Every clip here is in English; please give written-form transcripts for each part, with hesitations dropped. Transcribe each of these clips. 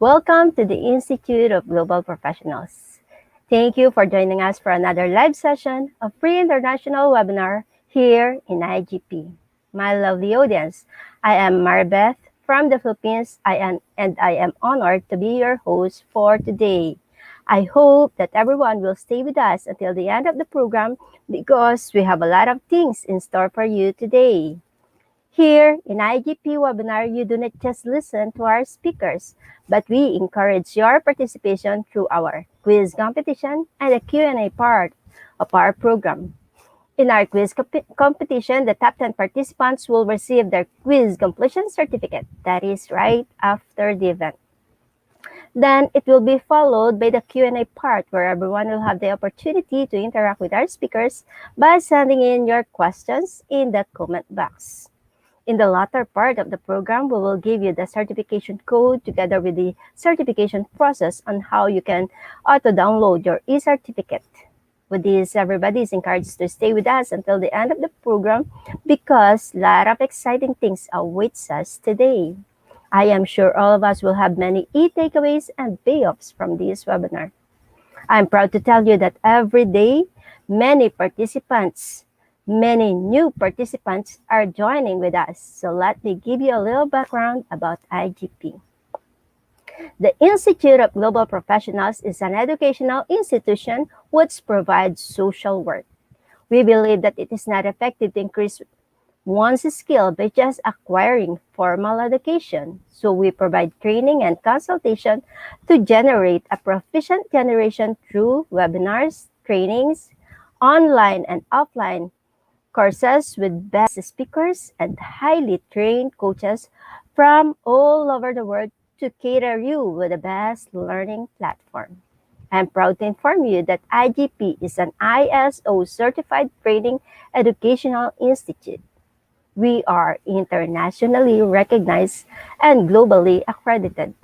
Welcome to the Institute of Global Professionals. Thank you for joining us for another live session of free international webinar here in IGP. My lovely audience, I am Marbeth from the Philippines and I am honored to be your host for today. I hope that everyone will stay with us until the end of the program because we have a lot of things in store for you today. Here in IGP webinar, you do not just listen to our speakers, but we encourage your participation through our quiz competition and the Q&A part of our program. In our quiz competition, the top 10 participants will receive their quiz completion certificate. That is right after the event. Then it will be followed by the Q&A part where everyone will have the opportunity to interact with our speakers by sending in your questions in the comment box. In the latter part of the program, we will give you the certification code together with the certification process on how you can auto-download your e-certificate. With this, everybody is encouraged to stay with us until the end of the program because a lot of exciting things awaits us today. I am sure all of us will have many e-takeaways and payoffs from this webinar. I'm proud to tell you that every day, many new participants are joining with us. So let me give you a little background about IGP. The Institute of Global Professionals is an educational institution which provides social work. We believe that it is not effective to increase one's skill by just acquiring formal education. So we provide training and consultation to generate a proficient generation through webinars, trainings, online and offline courses with best speakers and highly trained coaches from all over the world to cater you with the best learning platform. I'm proud to inform you that IGP is an ISO certified training educational institute. We are internationally recognized and globally accredited.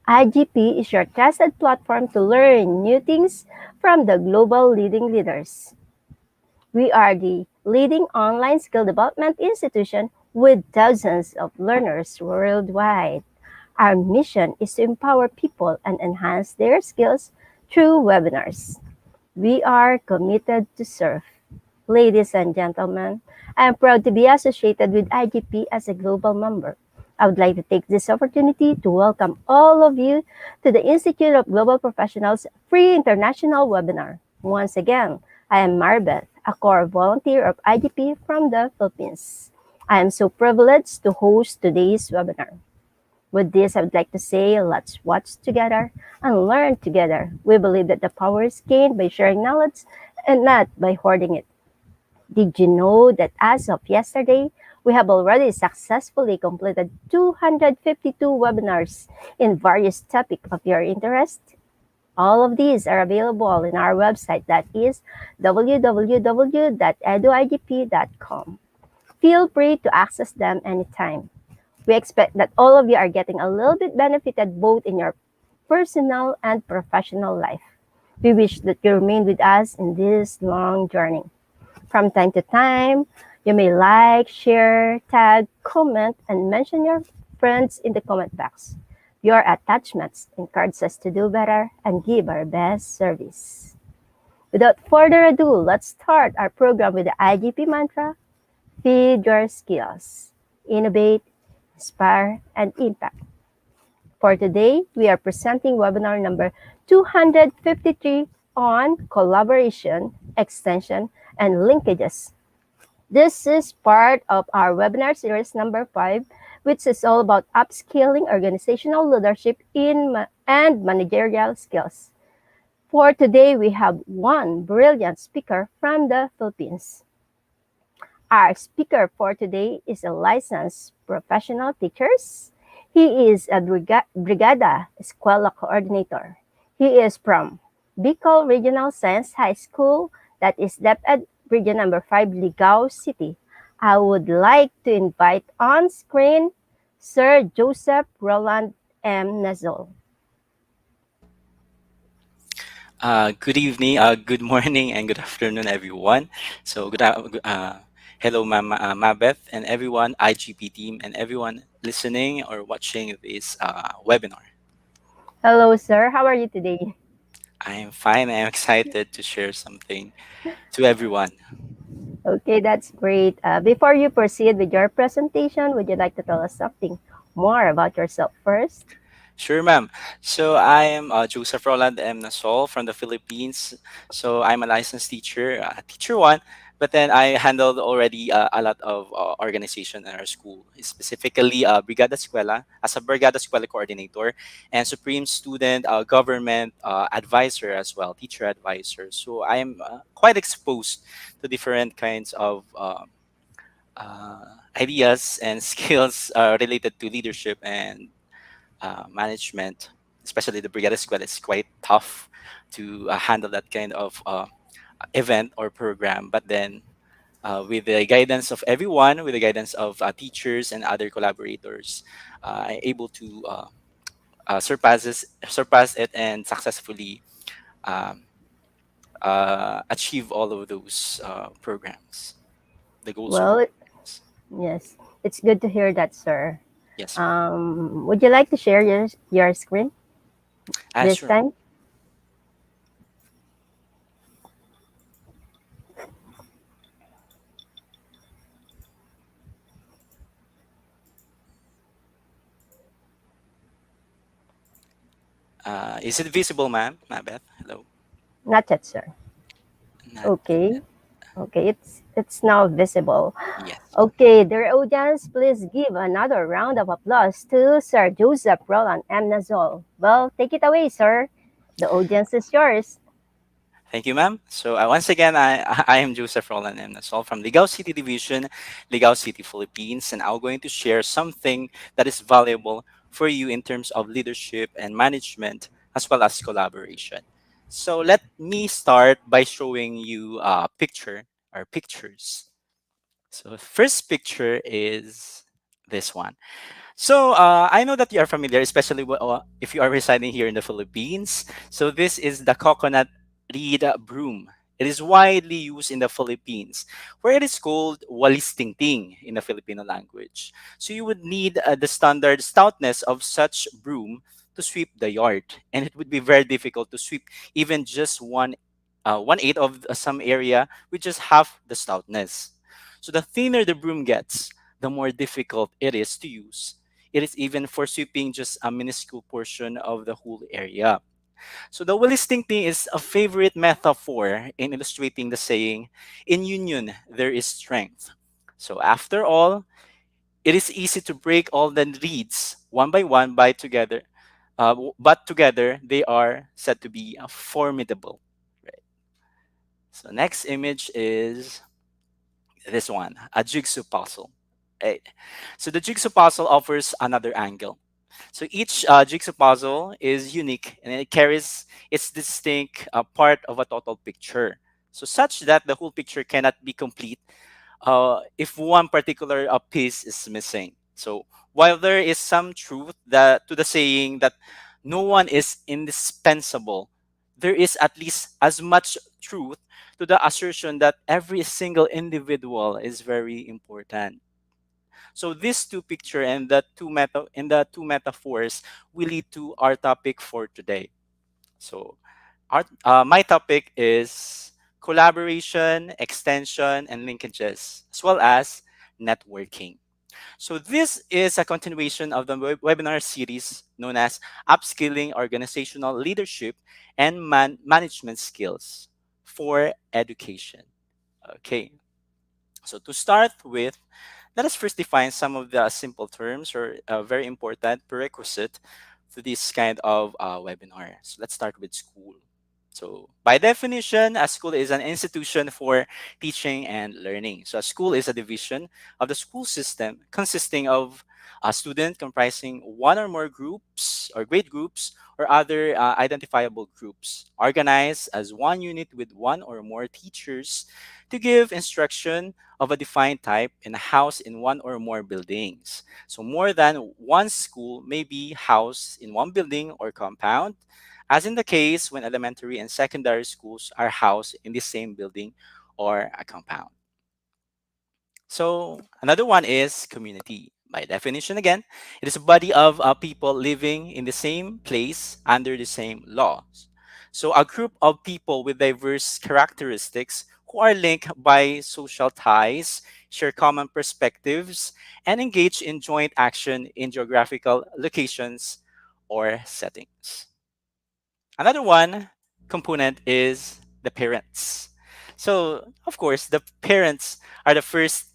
IGP is your trusted platform to learn new things from the global leading leaders. We are the leading online skill development institution with thousands of learners worldwide. Our mission is to empower people and enhance their skills through webinars. We are committed to serve. Ladies and gentlemen, I am proud to be associated with IGP as a global member. I would like to take this opportunity to welcome all of you to the Institute of Global Professionals free international webinar. Once again, I am Marbeth, a core volunteer of IGP from the Philippines. I am so privileged to host today's webinar. With this, I would like to say, let's watch together and learn together. We believe that the power is gained by sharing knowledge and not by hoarding it. Did you know that as of yesterday, we have already successfully completed 252 webinars in various topics of your interest? All of these are available in our website, that is www.eduigp.com. Feel free to access them anytime. We expect that all of you are getting a little bit benefited both in your personal and professional life. We wish that you remain with us in this long journey. From time to time, you may like, share, tag, comment, and mention your friends in the comment box. Your attachments encourage us to do better and give our best service. Without further ado, let's start our program with the IGP mantra, feed your skills, innovate, inspire, and impact. For today, we are presenting webinar number 253 on collaboration, extension, and linkages. This is part of our webinar series number 5, which is all about upskilling organizational leadership and managerial skills. For today, we have one brilliant speaker from the Philippines. Our speaker for today is a licensed professional teacher. He is a Brigada Escuela coordinator. He is from Biko Regional Science High School, that is DepEd Region number 5, Ligao City. I would like to invite on screen Sir Joseph Roland M. Nazol. Good evening, good morning, and good afternoon, everyone. So, hello, Mabeth, and everyone, IGP team, and everyone listening or watching this webinar. Hello, sir. How are you today? I'm fine. I'm excited to share something to everyone. Okay, that's great. Before you proceed with your presentation, would you like to tell us something more about yourself first? Sure, ma'am. So I am Joseph Roland M. Nasol from the Philippines. So I'm a licensed teacher, teacher one, but then I handled already a lot of organization in our school, specifically Brigada Escuela as a Brigada Escuela coordinator and Supreme Student Government Advisor as well, teacher advisor. So I'm quite exposed to different kinds of ideas and skills related to leadership and management, especially the Brigada Squad. It's quite tough to handle that kind of event or program. But then, with the guidance of everyone, with the guidance of teachers and other collaborators, I'm able to surpass it and successfully um, achieve all of those programs, the goals of the Well, programs. yes, it's good to hear that, sir. Yes, ma'am. Would you like to share your screen this Sure. time? Is it visible, ma'am? Beth? Hello. Not yet, sir. Not Okay. Okay, it's now visible. yes. Okay, dear audience, please give another round of applause to Sir Joseph Roland M. Nazol. Well, take it away, sir. The audience is yours. Thank you, ma'am. So once again, I am Joseph Roland M. Nasol from Ligao City Division, Ligao City, Philippines, and I'm going to share something that is valuable for you in terms of leadership and management as well as collaboration. So let me start by showing you a picture or pictures. So first picture is this one. So I know that you are familiar, especially if you are residing here in the Philippines. So this is the coconut reed broom. It is widely used in the Philippines, where it is called walis tingting in the Filipino language. So you would need the standard stoutness of such broom to sweep the yard, and it would be very difficult to sweep even just one eighth of some area with just half the stoutness. So the thinner the broom gets, the more difficult it is to use. It is even for sweeping just a minuscule portion of the whole area. So the willisting thing is a favorite metaphor in illustrating the saying, in union there is strength. So after all, it is easy to break all the reeds one by one by together, but together they are said to be formidable. Right. So next image is this one, a jigsaw puzzle. Right. So the jigsaw puzzle offers another angle. So each jigsaw puzzle is unique and it carries its distinct part of a total picture. So such that the whole picture cannot be complete if one particular piece is missing. So while there is some truth that to the saying that no one is indispensable, there is at least as much truth to the assertion that every single individual is very important. So these two picture and the two metaphors will lead to our topic for today. So my topic is collaboration, extension, and linkages, as well as networking. So this is a continuation of the webinar series known as Upskilling Organizational Leadership and Management Skills for Education. Okay, so to start with, let us first define some of the simple terms or very important prerequisite to this kind of webinar. So let's start with school. So by definition, a school is an institution for teaching and learning. So a school is a division of the school system consisting of a student comprising one or more groups or grade groups or other identifiable groups organized as one unit with one or more teachers to give instruction of a defined type and housed in one or more buildings. So more than one school may be housed in one building or compound, as in the case when elementary and secondary schools are housed in the same building or a compound. So another one is community. By definition, again, it is a body of people living in the same place under the same laws. So, a group of people with diverse characteristics who are linked by social ties, share common perspectives, and engage in joint action in geographical locations or settings. Another one component is the parents. So, of course, the parents are the first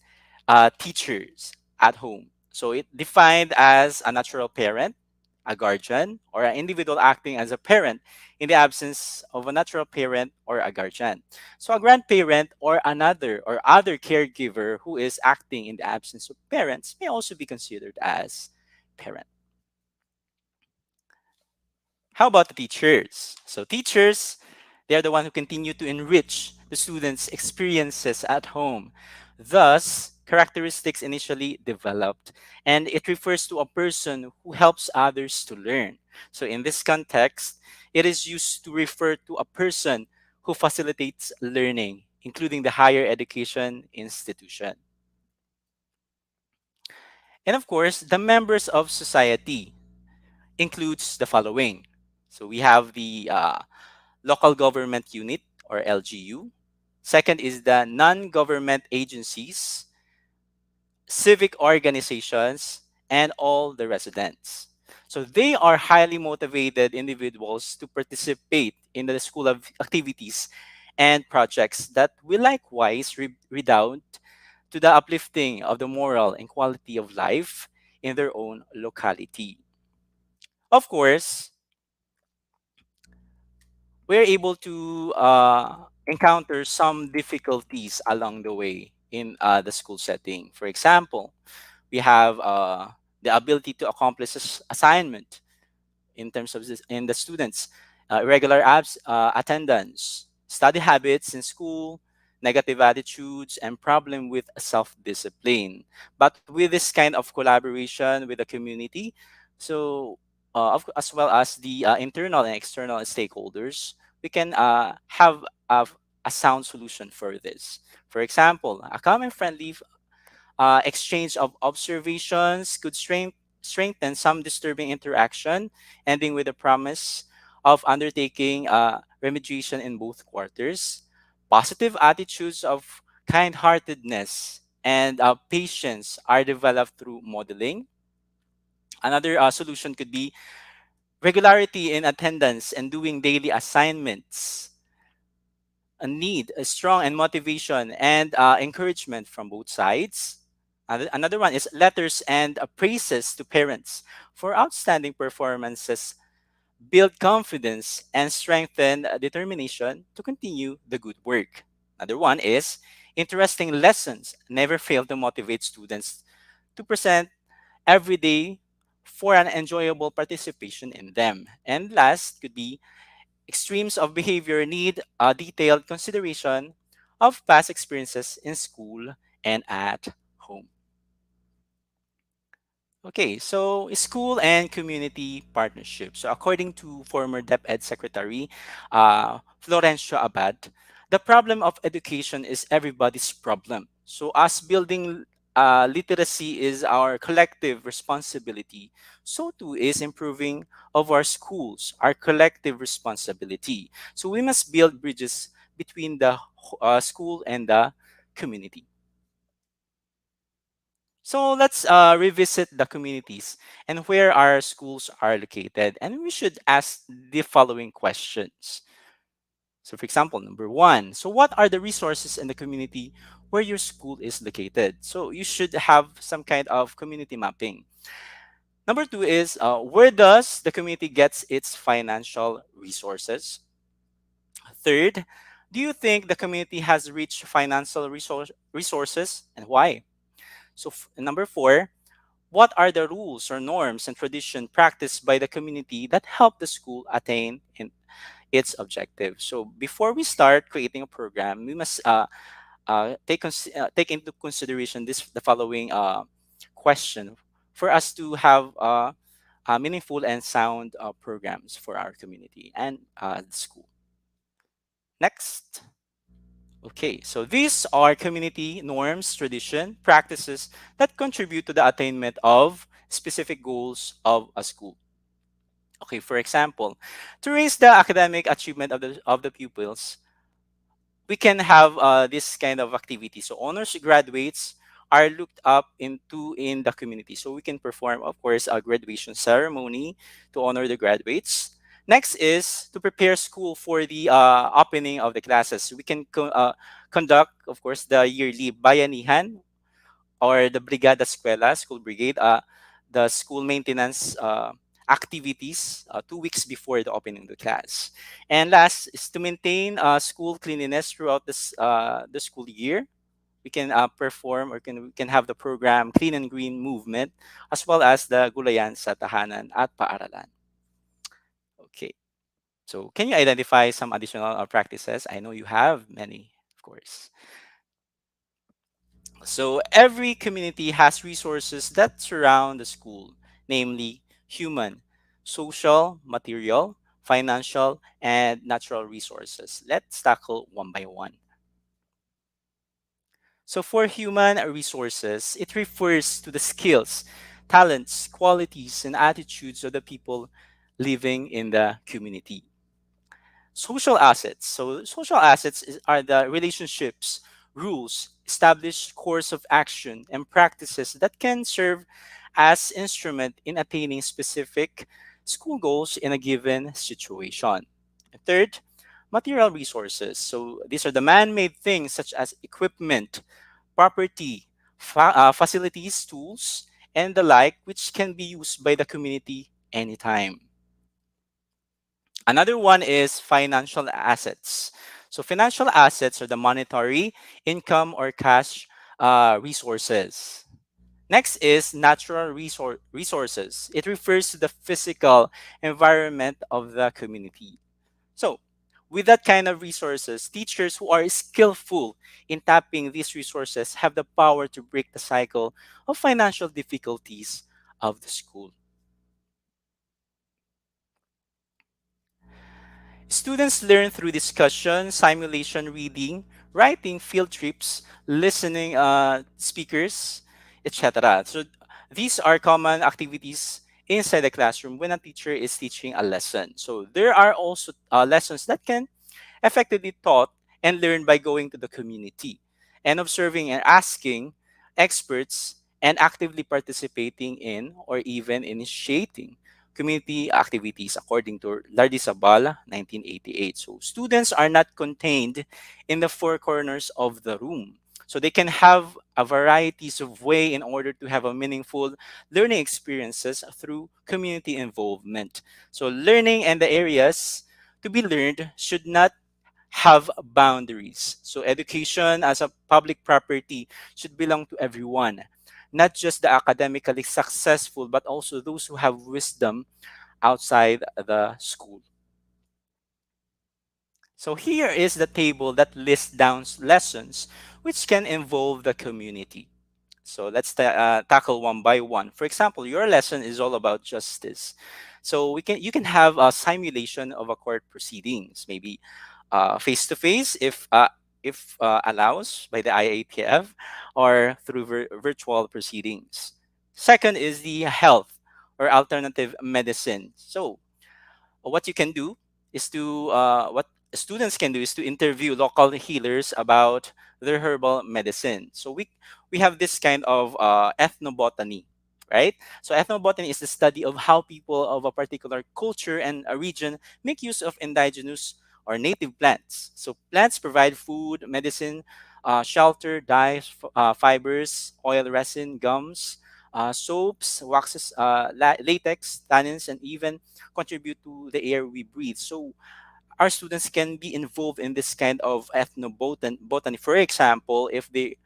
teachers at home. So, it defined as a natural parent, a guardian, or an individual acting as a parent in the absence of a natural parent or a guardian. So, a grandparent or another or other caregiver who is acting in the absence of parents may also be considered as parent. How about the teachers? So teachers, they are the one who continue to enrich the students' experiences at home. Thus, characteristics initially developed, and it refers to a person who helps others to learn. So in this context, it is used to refer to a person who facilitates learning, including the higher education institution. And of course, the members of society includes the following. So we have the local government unit or LGU. Second is the non-government agencies, civic organizations, and all the residents. So they are highly motivated individuals to participate in the school of activities and projects that will likewise redound to the uplifting of the moral and quality of life in their own locality. Of course, we're able to encounter some difficulties along the way in the school setting. For example, we have the ability to accomplish assignment in terms of this, in the students, irregular attendance, study habits in school, negative attitudes, and problem with self-discipline. But with this kind of collaboration with the community, so as well as the internal and external stakeholders, we can have a sound solution for this. For example, a calm and friendly exchange of observations could strengthen some disturbing interaction, ending with a promise of undertaking remediation in both quarters. Positive attitudes of kind heartedness and patience are developed through modeling. Another solution could be regularity in attendance and doing daily assignments, a need, a strong and motivation and encouragement from both sides. Another one is letters and praises to parents for outstanding performances, build confidence and strengthen determination to continue the good work. Another one is interesting lessons never fail to motivate students to present every day for an enjoyable participation in them. And last could be extremes of behavior need a detailed consideration of past experiences in school and at home. Okay, so school and community partnership. So according to former DepEd Secretary Florencio Abad, the problem of education is everybody's problem. So us building literacy is our collective responsibility. So too is improving of our schools, our collective responsibility. So we must build bridges between the school and the community. So let's revisit the communities and where our schools are located. And we should ask the following questions. So, for example, number one, so what are the resources in the community where your school is located? So, you should have some kind of community mapping. Number two is where does the community gets its financial resources? Third, do you think the community has rich financial resources and why? So, number four, what are the rules or norms and tradition practiced by the community that help the school attain its objective? So before we start creating a program, we must take into consideration the following question for us to have meaningful and sound programs for our community and the school. Next. Okay, so these are community norms, tradition, practices that contribute to the attainment of specific goals of a school. Okay, for example, to raise the academic achievement of the pupils, we can have this kind of activity. So honors graduates are looked up into in the community. So we can perform, of course, a graduation ceremony to honor the graduates. Next is to prepare school for the opening of the classes. We can conduct, of course, the yearly bayanihan or the Brigada Escuela, school brigade, the school maintenance activities 2 weeks before the opening of the class. And last is to maintain school cleanliness throughout the school year. We can perform or we can have the program Clean and Green Movement as well as the Gulayan sa Tahanan at Paaralan. Okay. So can you identify some additional practices? I know you have many, of course. So every community has resources that surround the school, namely human, social, material, financial, and natural resources. Let's tackle one by one. So for human resources, it refers to the skills, talents, qualities, and attitudes of the people living in the community. Social assets. So social assets are the relationships, rules, established course of action, and practices that can serve as instrument in attaining specific school goals in a given situation. Third, material resources. So these are the man-made things such as equipment, property, facilities, tools, and the like, which can be used by the community anytime. Another one is financial assets. So financial assets are the monetary, income, or cash resources. Next is natural resources. It refers to the physical environment of the community. So, with that kind of resources, teachers who are skillful in tapping these resources have the power to break the cycle of financial difficulties of the school. Students learn through discussion, simulation reading, writing, field trips, listening speakers, etc. So these are common activities inside the classroom when a teacher is teaching a lesson. So there are also lessons that can effectively taught and learned by going to the community and observing and asking experts and actively participating in or even initiating community activities according to Lardisabal 1988. So students are not contained in the four corners of the room. So they can have a varieties of way in order to have a meaningful learning experiences through community involvement. So learning and the areas to be learned should not have boundaries. So education as a public property should belong to everyone, not just the academically successful, but also those who have wisdom outside the school. So here is the table that lists down lessons which can involve the community. So let's tackle one by one. For example, your lesson is all about justice. So you can have a simulation of a court proceedings, maybe face to face if allows by the IATF or through virtual proceedings. Second is the health or alternative medicine. So what you can do is to what students can do is to interview local healers about their herbal medicine. So we have this kind of ethnobotany, right? So ethnobotany is the study of how people of a particular culture and a region make use of indigenous or native plants. So plants provide food, medicine, shelter, dyes, fibers, oil, resin, gums, soaps, waxes, latex, tannins, and even contribute to the air we breathe. So our students can be involved in this kind of ethnobotany. For example, if they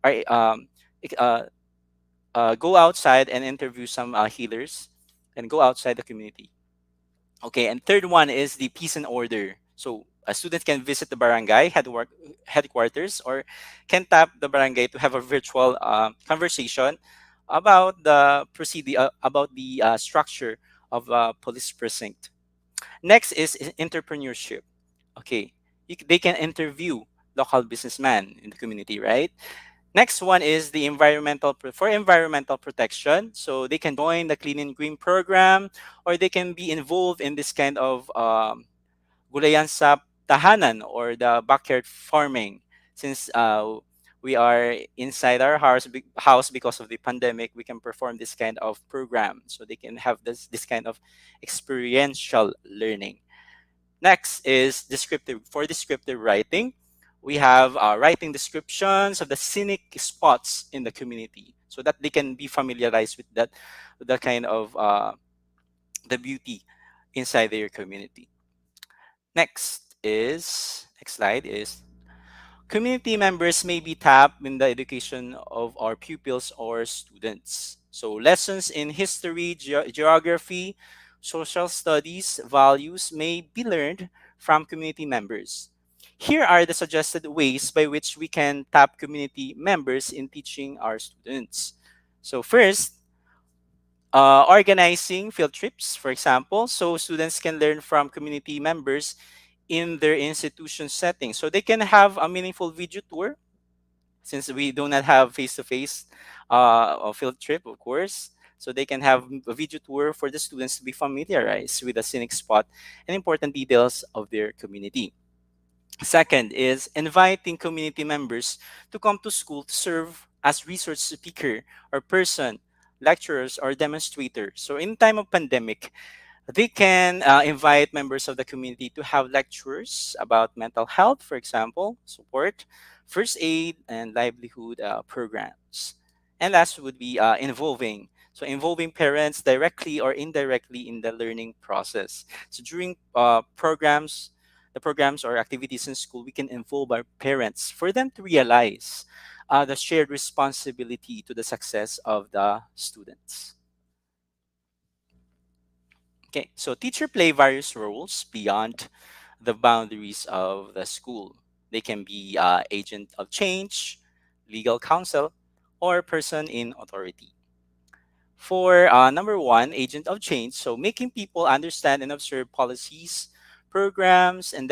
are ec- uh, go outside and interview some healers and go outside the community. Okay, and third one is the peace and order. So a student can visit the barangay headquarters or can tap the barangay to have a virtual conversation about the about the structure of a police precinct. Next is entrepreneurship. Okay, they can interview local businessman in the community, right? Next one is the for environmental protection. So they can join the Clean and Green program, or they can be involved in this kind of gulayan sa tahanan, or the backyard farming. Since we are inside our house because of the pandemic, we can perform this kind of program. So they can have this kind of experiential learning. Next is descriptive writing. We have writing descriptions of the scenic spots in the community, so that they can be familiarized with that kind of the beauty inside their community. Next slide is community members may be tapped in the education of our pupils or students. So lessons in history, geography, social studies, values may be learned from community members. Here are the suggested ways by which we can tap community members in teaching our students. So first, organizing field trips, for example, so students can learn from community members in their institution setting. So they can have a meaningful video tour, since we do not have face-to-face a field trip, of course. So they can have a video tour for the students to be familiarized with the scenic spot and important details of their community. Second is inviting community members to come to school to serve as research speaker or person, lecturers or demonstrators. So in time of pandemic, they can invite members of the community to have lectures about mental health, for example, support, first aid, and livelihood programs. And last would be involving parents directly or indirectly in the learning process. So during the programs or activities in school, we can involve our parents for them to realize the shared responsibility to the success of the students. Okay, so teacher play various roles beyond the boundaries of the school. They can be agent of change, legal counsel, or person in authority. For number one, agent of change, so making people understand and observe policies, programs, and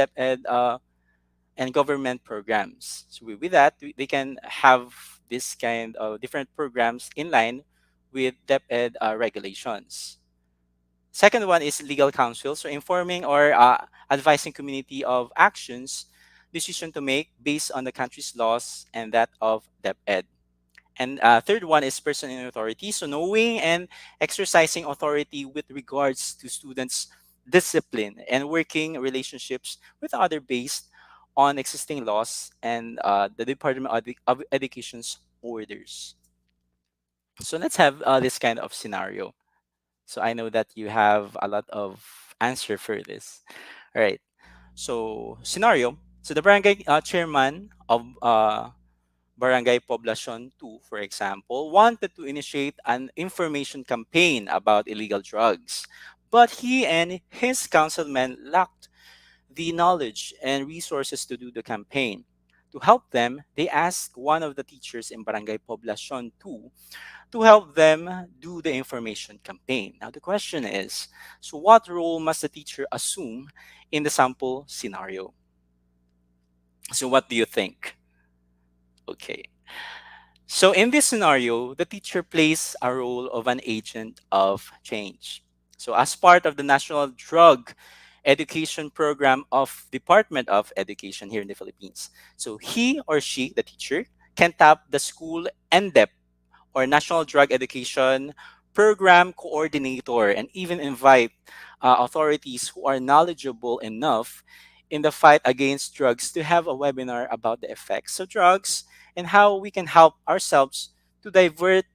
and government programs. So with that, they can have this kind of different programs in line with DepEd regulations. Second one is legal counsel, so informing or advising community of actions, decision to make based on the country's laws and that of DepEd. And third one is person in authority, so knowing and exercising authority with regards to students' discipline and working relationships with other based on existing laws and the Department of Education's orders. So let's have this kind of scenario. So I know that you have a lot of answer for this. All right. So scenario. So the barangay chairman of Barangay Poblacion 2, for example, wanted to initiate an information campaign about illegal drugs. But he and his councilmen lacked the knowledge and resources to do the campaign. To help them, they asked one of the teachers in Barangay Poblacion 2 to help them do the information campaign. Now, the question is, so what role must the teacher assume in the sample scenario? So, what do you think? Okay. So, in this scenario, the teacher plays a role of an agent of change. So, as part of the National Drug Education Program of Department of Education here in the Philippines, so he or she, the teacher, can tap the school NDEP or National Drug Education Program Coordinator and even invite authorities who are knowledgeable enough in the fight against drugs to have a webinar about the effects of drugs and how we can help ourselves to divert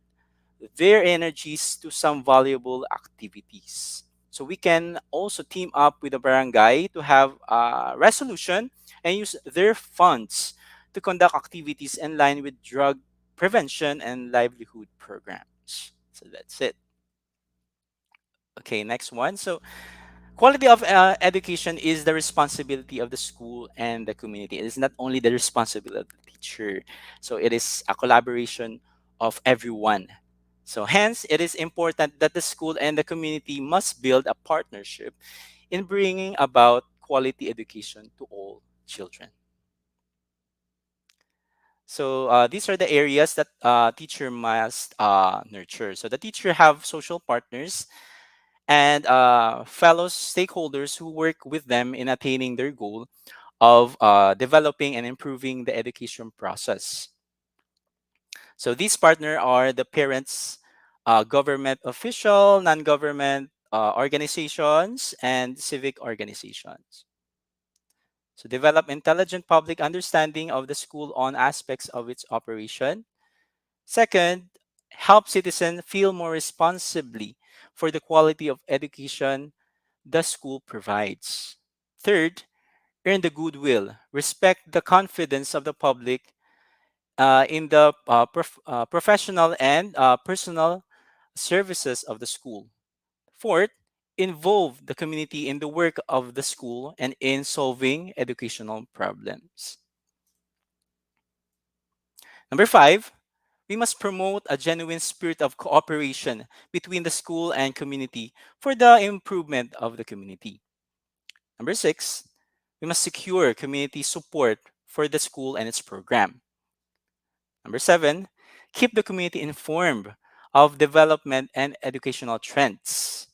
their energies to some valuable activities. So we can also team up with the barangay to have a resolution and use their funds to conduct activities in line with drug prevention and livelihood programs. So that's it. Okay, next one. So quality of education is the responsibility of the school and the community. It is not only the responsibility of the teacher. So it is a collaboration of everyone. So hence, it is important that the school and the community must build a partnership in bringing about quality education to all children. So these are the areas that teacher must nurture. So the teacher have social partners and fellow stakeholders who work with them in attaining their goal of developing and improving the education process. So these partner are the parents, government official, non-government organizations, and civic organizations. So develop intelligent public understanding of the school on aspects of its operation. Second, help citizens feel more responsibly for the quality of education the school provides. Third, earn the goodwill, respect the confidence of the public in the professional and personal services of the school. Fourth, involve the community in the work of the school and in solving educational problems. Number five, we must promote a genuine spirit of cooperation between the school and community for the improvement of the community. Number six, we must secure community support for the school and its program. Number seven, keep the community informed of development and educational trends.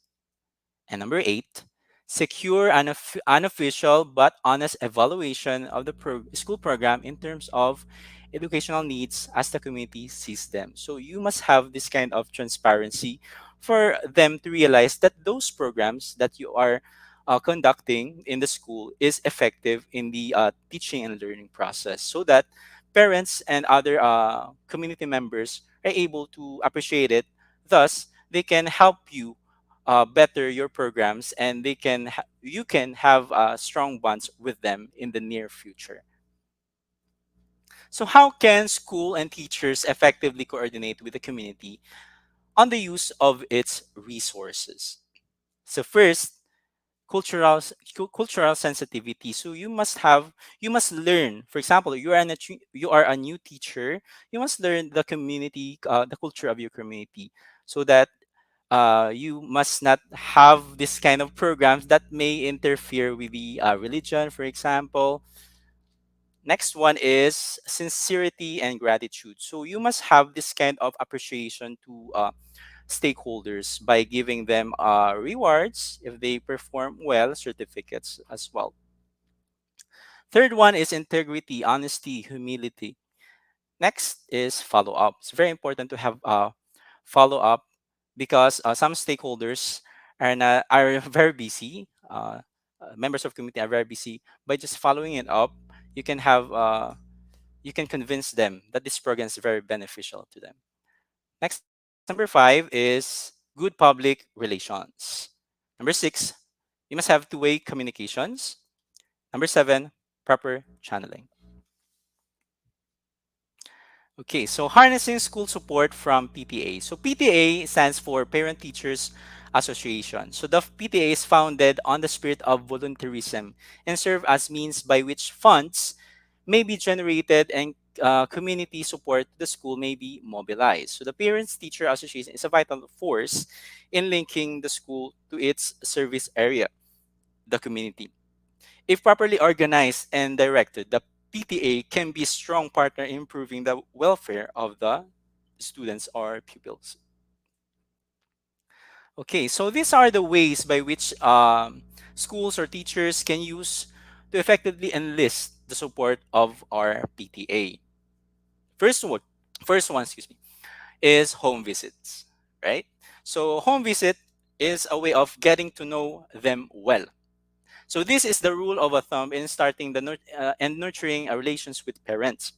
And number eight, secure an unofficial but honest evaluation of the school program in terms of educational needs as the community sees them. So you must have this kind of transparency for them to realize that those programs that you are conducting in the school is effective in the teaching and learning process so that parents and other community members are able to appreciate it. Thus, they can help you better your programs and you can have strong bonds with them in the near future. So how can school and teachers effectively coordinate with the community on the use of its resources? So first, cultural sensitivity. So you must learn. For example, you are a new teacher. You must learn the community, the culture of your community, so that you must not have this kind of programs that may interfere with the religion, for example. Next one is sincerity and gratitude. So you must have this kind of appreciation to stakeholders by giving them rewards if they perform well, certificates as well. Third one is integrity, honesty, humility. Next is follow up. It's very important to have follow up because some stakeholders are very busy. Members of community are very busy. By just following it up, you can have you can convince them that this program is very beneficial to them. Next, number five is good public relations. Number six, you must have two-way communications. Number seven, proper channeling. Okay, so harnessing school support from PTA. So PTA stands for Parent Teachers Association. So the PTA is founded on the spirit of volunteerism and serve as means by which funds may be generated and community support to the school may be mobilized. So the Parents Teacher Association is a vital force in linking the school to its service area, the community. If properly organized and directed, the PTA can be a strong partner in improving the welfare of the students or pupils. Okay, so these are the ways by which schools or teachers can use to effectively enlist the support of our PTA. First one, first one, excuse me, is home visits, right? So home visit is a way of getting to know them well. So this is the rule of a thumb in starting and nurturing relations with parents.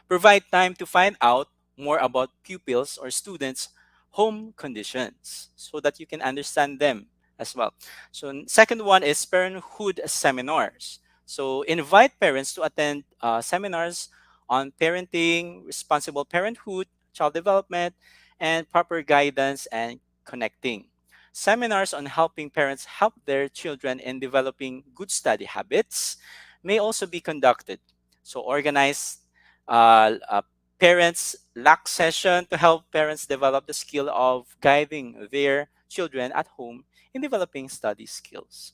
Provide time to find out more about pupils or students' home conditions so that you can understand them as well. So second one is parenthood seminars. So invite parents to attend seminars on parenting, responsible parenthood, child development, and proper guidance and connecting. Seminars on helping parents help their children in developing good study habits may also be conducted. So organize a parents lack session to help parents develop the skill of guiding their children at home in developing study skills.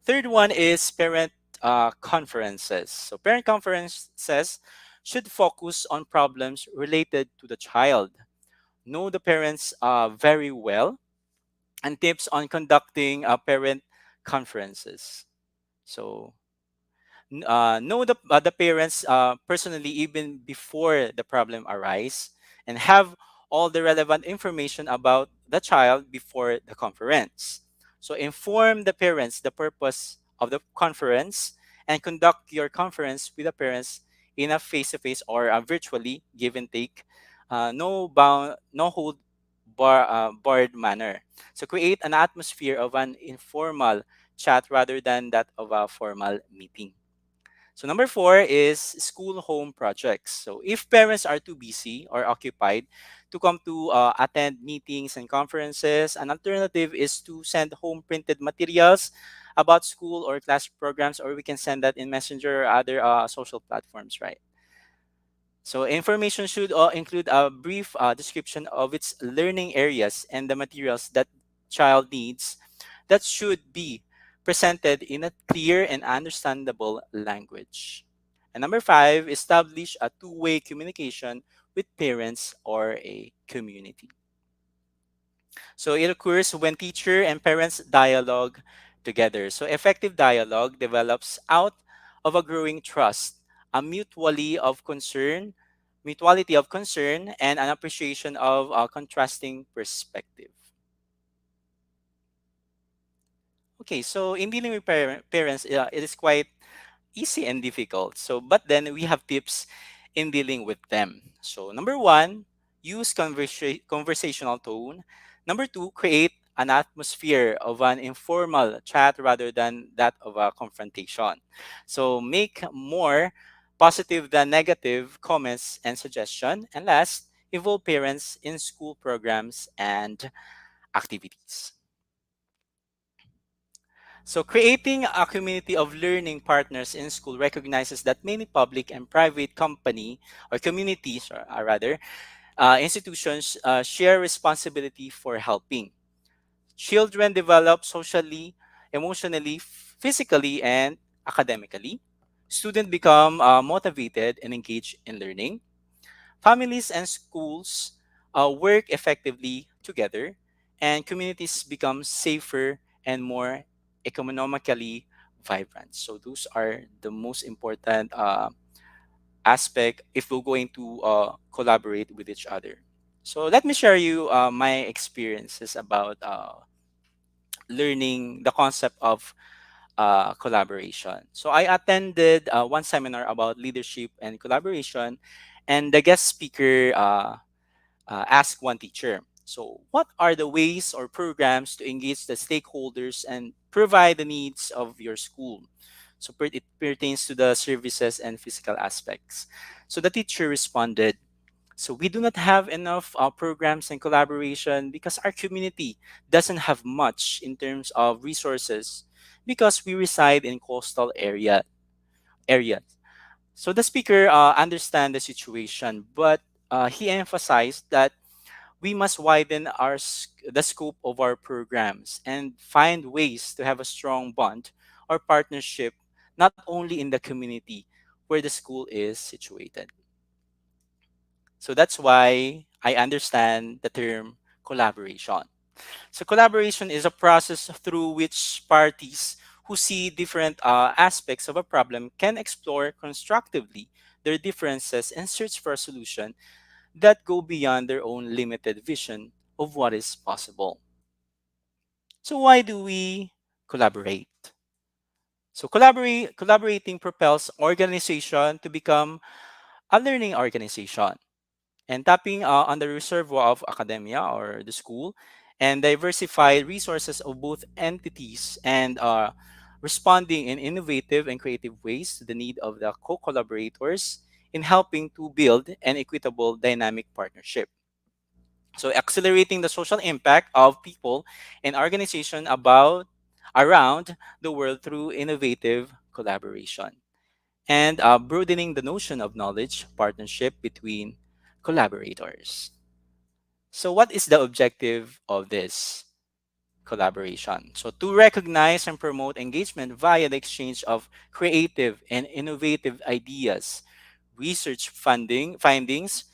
Third one is parent conferences. So parent conferences should focus on problems related to the child. Know the parents very well, and tips on conducting parent conferences. So know the parents personally even before the problem arise, and have all the relevant information about the child before the conference. So inform the parents the purpose of the conference, and conduct your conference with the parents in a face-to-face or virtually give and take, no hold barred manner. So create an atmosphere of an informal chat rather than that of a formal meeting. So number four is school home projects. So if parents are too busy or occupied to come to attend meetings and conferences, an alternative is to send home printed materials about school or class programs, or we can send that in Messenger or other social platforms, right? So information should include a brief description of its learning areas and the materials that child needs, that should be presented in a clear and understandable language. And number five, establish a two-way communication with parents or a community. So it occurs when teacher and parents dialogue together. So effective dialogue develops out of a growing trust, a mutuality of concern, and an appreciation of a contrasting perspective. Okay, so in dealing with parents, it is quite easy and difficult. So, but then we have tips in dealing with them. So, number one, use conversational tone. Number two, create an atmosphere of an informal chat rather than that of a confrontation. So, make more positive than negative comments and suggestion. And last, involve parents in school programs and activities. So, creating a community of learning partners in school recognizes that many public and private company or communities, or rather, institutions share responsibility for helping children develop socially, emotionally, physically, and academically. Students become motivated and engaged in learning. Families and schools work effectively together, and communities become safer and more economically vibrant. So those are the most important aspect if we're going to collaborate with each other. So let me share you my experiences about learning the concept of collaboration. So I attended one seminar about leadership and collaboration, and the guest speaker ask one teacher. So, what are the ways or programs to engage the stakeholders and provide the needs of your school? So, it pertains to the services and physical aspects. So, the teacher responded, so we do not have enough programs and collaboration because our community doesn't have much in terms of resources because we reside in coastal areas. So the speaker understand the situation, but he emphasized that we must widen the scope of our programs and find ways to have a strong bond or partnership not only in the community where the school is situated. So that's why I understand the term collaboration. So collaboration is a process through which parties who see different aspects of a problem can explore constructively their differences and search for a solution that go beyond their own limited vision of what is possible. So why do we collaborate? So collaborating propels organization to become a learning organization, and tapping on the reservoir of academia or the school and diversify resources of both entities, and responding in innovative and creative ways to the need of the co-collaborators in helping to build an equitable dynamic partnership. So accelerating the social impact of people and organization about around the world through innovative collaboration, and broadening the notion of knowledge partnership between collaborators. So, what is the objective of this collaboration? So, to recognize and promote engagement via the exchange of creative and innovative ideas, research findings,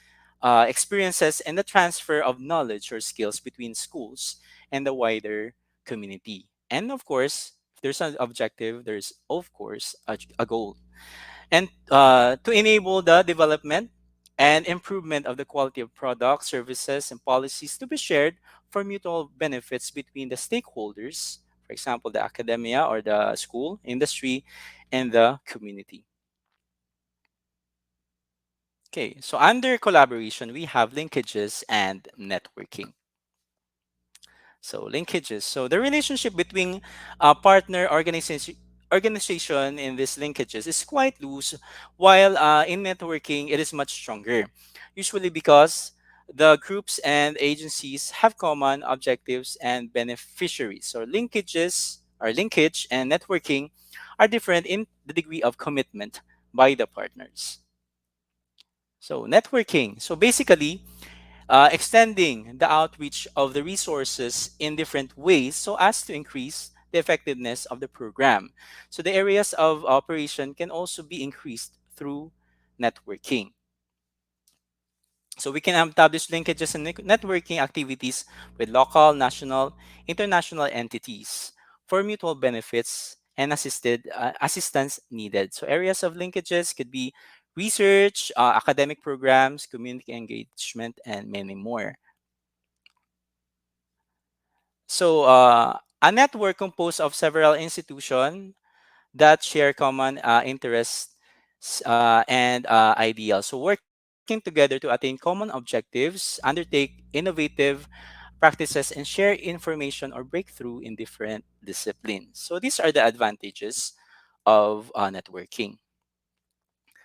experiences, and the transfer of knowledge or skills between schools and the wider community. And of course, if there's an objective, there's of course a goal. And to enable the development and improvement of the quality of products, services, and policies to be shared for mutual benefits between the stakeholders, for example, the academia or the school, industry, and the community. Okay, so under collaboration, we have linkages and networking. So linkages. So the relationship between partner organization in these linkages is quite loose, while in networking it is much stronger. Usually because the groups and agencies have common objectives and beneficiaries. So linkages or linkage and networking are different in the degree of commitment by the partners. So networking. So basically, extending the outreach of the resources in different ways so as to increase the effectiveness of the program. So the areas of operation can also be increased through networking. So we can establish linkages and networking activities with local, national, international entities for mutual benefits and assistance needed. So areas of linkages could be research, academic programs, community engagement, and many more. So, a network composed of several institutions that share common interests and ideals. So, working together to attain common objectives, undertake innovative practices, and share information or breakthrough in different disciplines. So, these are the advantages of networking.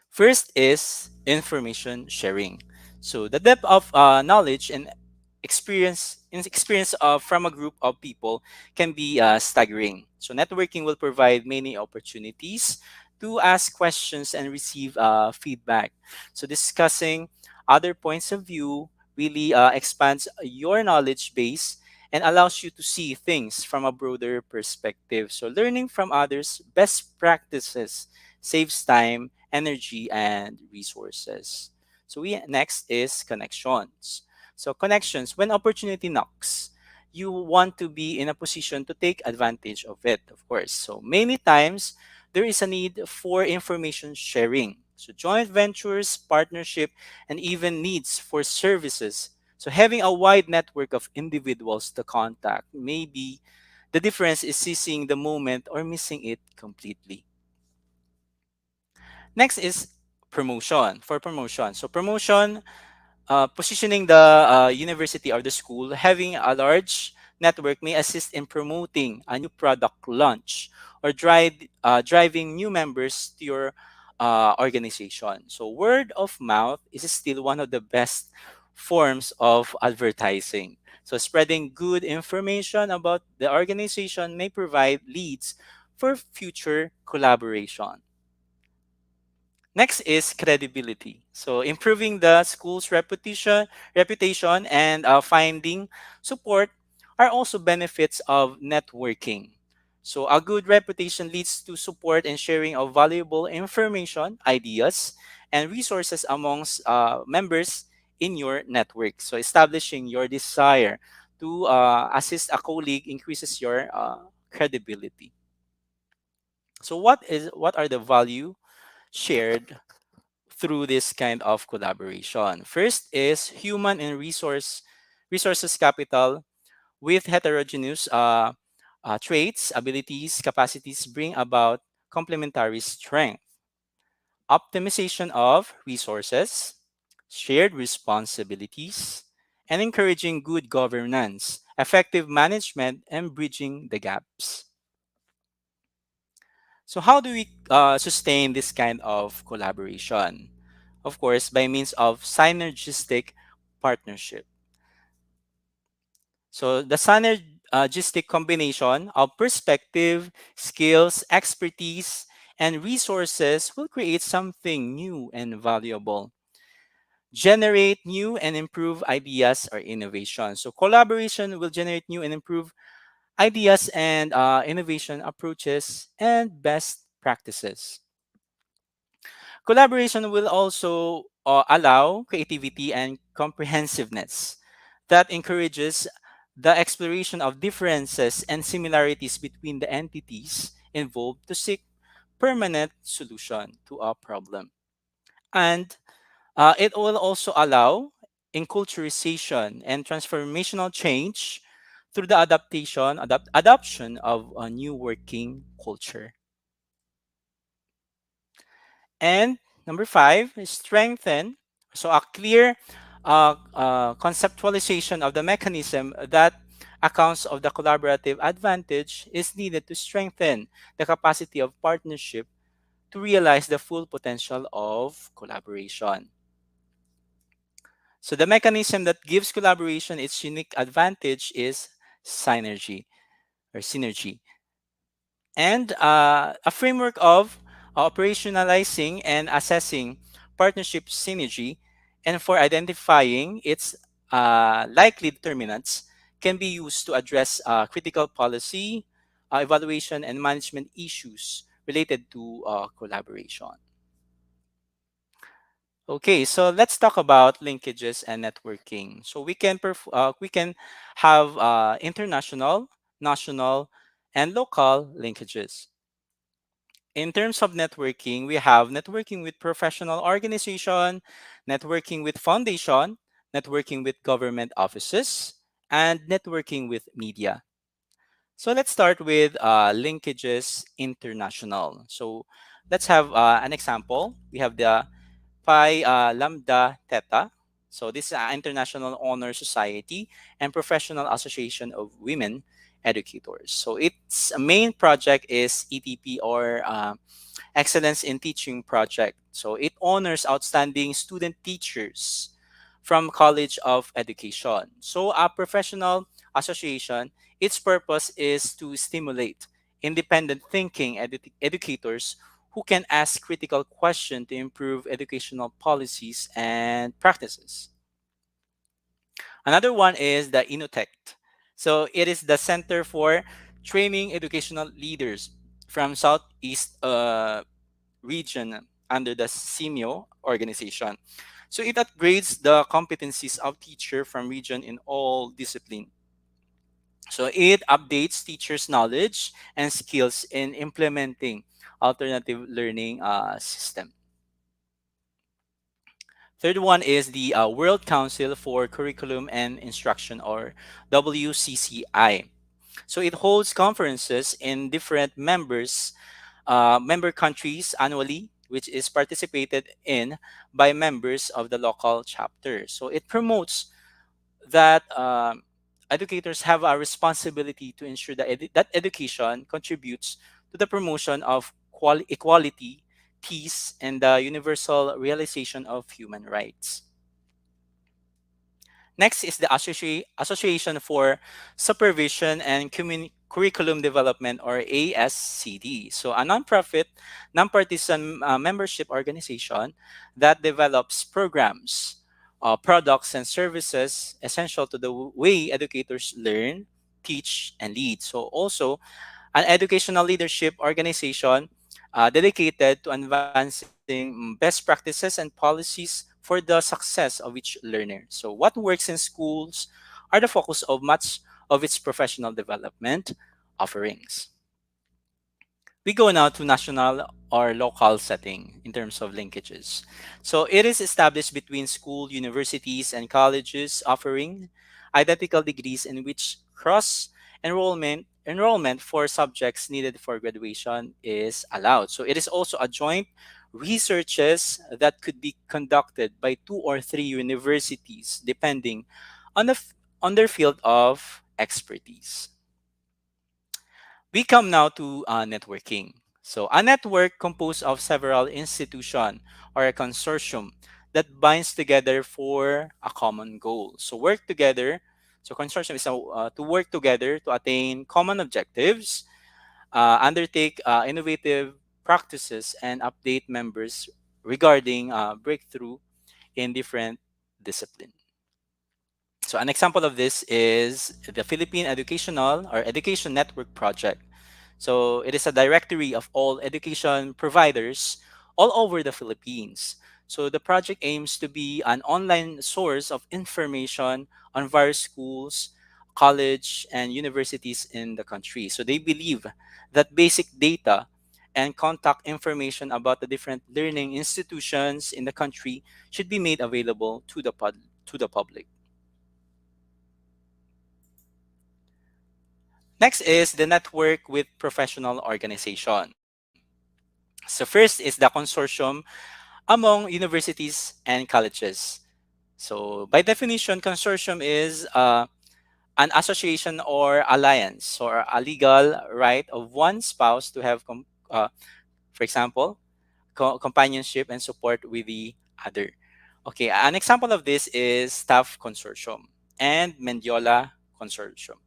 First is information sharing. So the depth of knowledge and experience from a group of people can be staggering. So networking will provide many opportunities to ask questions and receive feedback. So discussing other points of view really expands your knowledge base and allows you to see things from a broader perspective. So learning from others' best practices saves time, energy, and resources. So we next is connections. So connections, when opportunity knocks, you want to be in a position to take advantage of it, of course. So many times there is a need for information sharing. So joint ventures, partnership, and even needs for services. So having a wide network of individuals to contact, maybe the difference is seizing the moment or missing it completely. Next is promotion. For promotion. So promotion, positioning the university or the school, having a large network may assist in promoting a new product launch or driving new members to your organization. So word of mouth is still one of the best forms of advertising. So spreading good information about the organization may provide leads for future collaboration. Next is credibility. So improving the school's reputation, and finding support are also benefits of networking. So a good reputation leads to support and sharing of valuable information, ideas, and resources amongst members in your network. So establishing your desire to assist a colleague increases your credibility. So what are the value shared through this kind of collaboration? First is human and resources capital with heterogeneous traits, abilities, capacities bring about complementary strength. Optimization of resources, shared responsibilities, and encouraging good governance, effective management, and bridging the gaps. So, how do we sustain this kind of collaboration? Of course, by means of synergistic partnership. So, the synergistic combination of perspective, skills, expertise, and resources will create something new and valuable. Generate new and improve ideas or innovation. So, collaboration will generate new and improve ideas and innovation approaches and best practices. Collaboration will also allow creativity and comprehensiveness that encourages the exploration of differences and similarities between the entities involved to seek permanent solution to a problem. And it will also allow enculturization and transformational change through the adoption of a new working culture. And number five is strengthen. So a clear conceptualization of the mechanism that accounts of the collaborative advantage is needed to strengthen the capacity of partnership to realize the full potential of collaboration. So the mechanism that gives collaboration its unique advantage is synergy or synergy, and a framework of operationalizing and assessing partnership synergy, and for identifying its likely determinants can be used to address critical policy, evaluation, and management issues related to collaboration. Okay, so let's talk about linkages and networking. So we can have international, national, and local linkages. In terms of networking, we have networking with professional organization, networking with foundation, networking with government offices, and networking with media. So let's start with linkages international. So let's have an example. We have the Pi Lambda Theta. So this is an international honor society and professional association of women educators. So its main project is ETP, or Excellence in Teaching project. So it honors outstanding student teachers from College of Education. So a professional association, its purpose is to stimulate independent thinking educators who can ask critical questions to improve educational policies and practices. Another one is the Innotect. So it is the Center for Training Educational Leaders from Southeast region under the SIMIO organization. So it upgrades the competencies of teacher from region in all discipline. So it updates teachers' knowledge and skills in implementing alternative learning system. Third one is the World Council for Curriculum and Instruction, or WCCI. So it holds conferences in different member countries annually, which is participated in by members of the local chapter. So it promotes that educators have a responsibility to ensure that, that education contributes to the promotion of equality, peace, and the universal realization of human rights. Next is the Association for Supervision and Curriculum Development, or ASCD. So, a nonprofit, nonpartisan membership organization that develops programs, products, and services essential to the way educators learn, teach, and lead. So, also an educational leadership organization dedicated to advancing best practices and policies for the success of each learner. So, what works in schools are the focus of much of its professional development offerings. We go now to national or local setting in terms of linkages. So it is established between school, universities, and colleges offering identical degrees in which cross enrollment for subjects needed for graduation is allowed. So it is also a joint researches that could be conducted by two or three universities depending on on their field of expertise. We come now to networking. So, a network composed of several institutions or a consortium that binds together for a common goal. So, work together. So, consortium is to work together to attain common objectives, undertake innovative practices, and update members regarding breakthrough in different disciplines. So, an example of this is the Philippine Educational or Education Network Project. So it is a directory of all education providers all over the Philippines. So the project aims to be an online source of information on various schools, college, and universities in the country. So they believe that basic data and contact information about the different learning institutions in the country should be made available to the public. Next is the network with professional organization. So first is the consortium among universities and colleges. So by definition, consortium is an association or alliance or a legal right of one spouse to have, for example, companionship and support with the other. Okay, an example of this is Staff Consortium and Mendiola Consortium.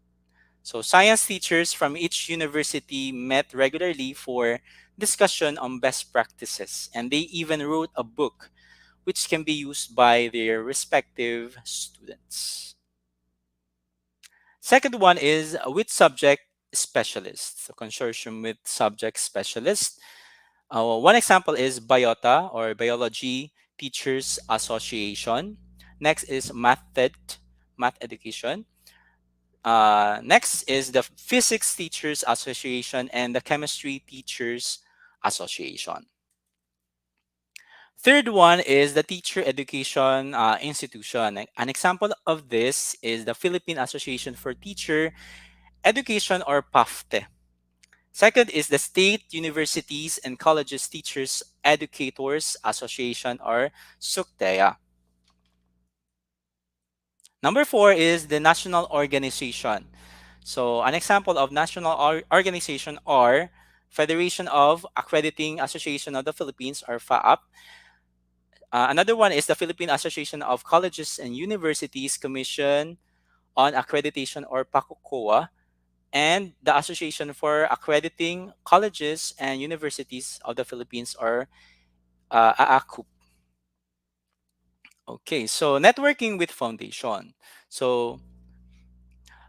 So science teachers from each university met regularly for discussion on best practices, and they even wrote a book which can be used by their respective students. Second one is with subject specialists, so consortium with subject specialists. One example is Biota or Biology Teachers Association. Next is Math Education. Next is the Physics Teachers Association and the Chemistry Teachers Association. Third one is the Teacher Education Institution. An example of this is the Philippine Association for Teacher Education or PAFTE. Second is the State Universities and Colleges Teachers Educators Association or SUCTEA. Number four is the national organization. So an example of national organization are Federation of Accrediting Association of the Philippines or FAAP. Another one is the Philippine Association of Colleges and Universities Commission on Accreditation or PACOCOA, and the Association for Accrediting Colleges and Universities of the Philippines or AACUP. Okay, so networking with foundation. So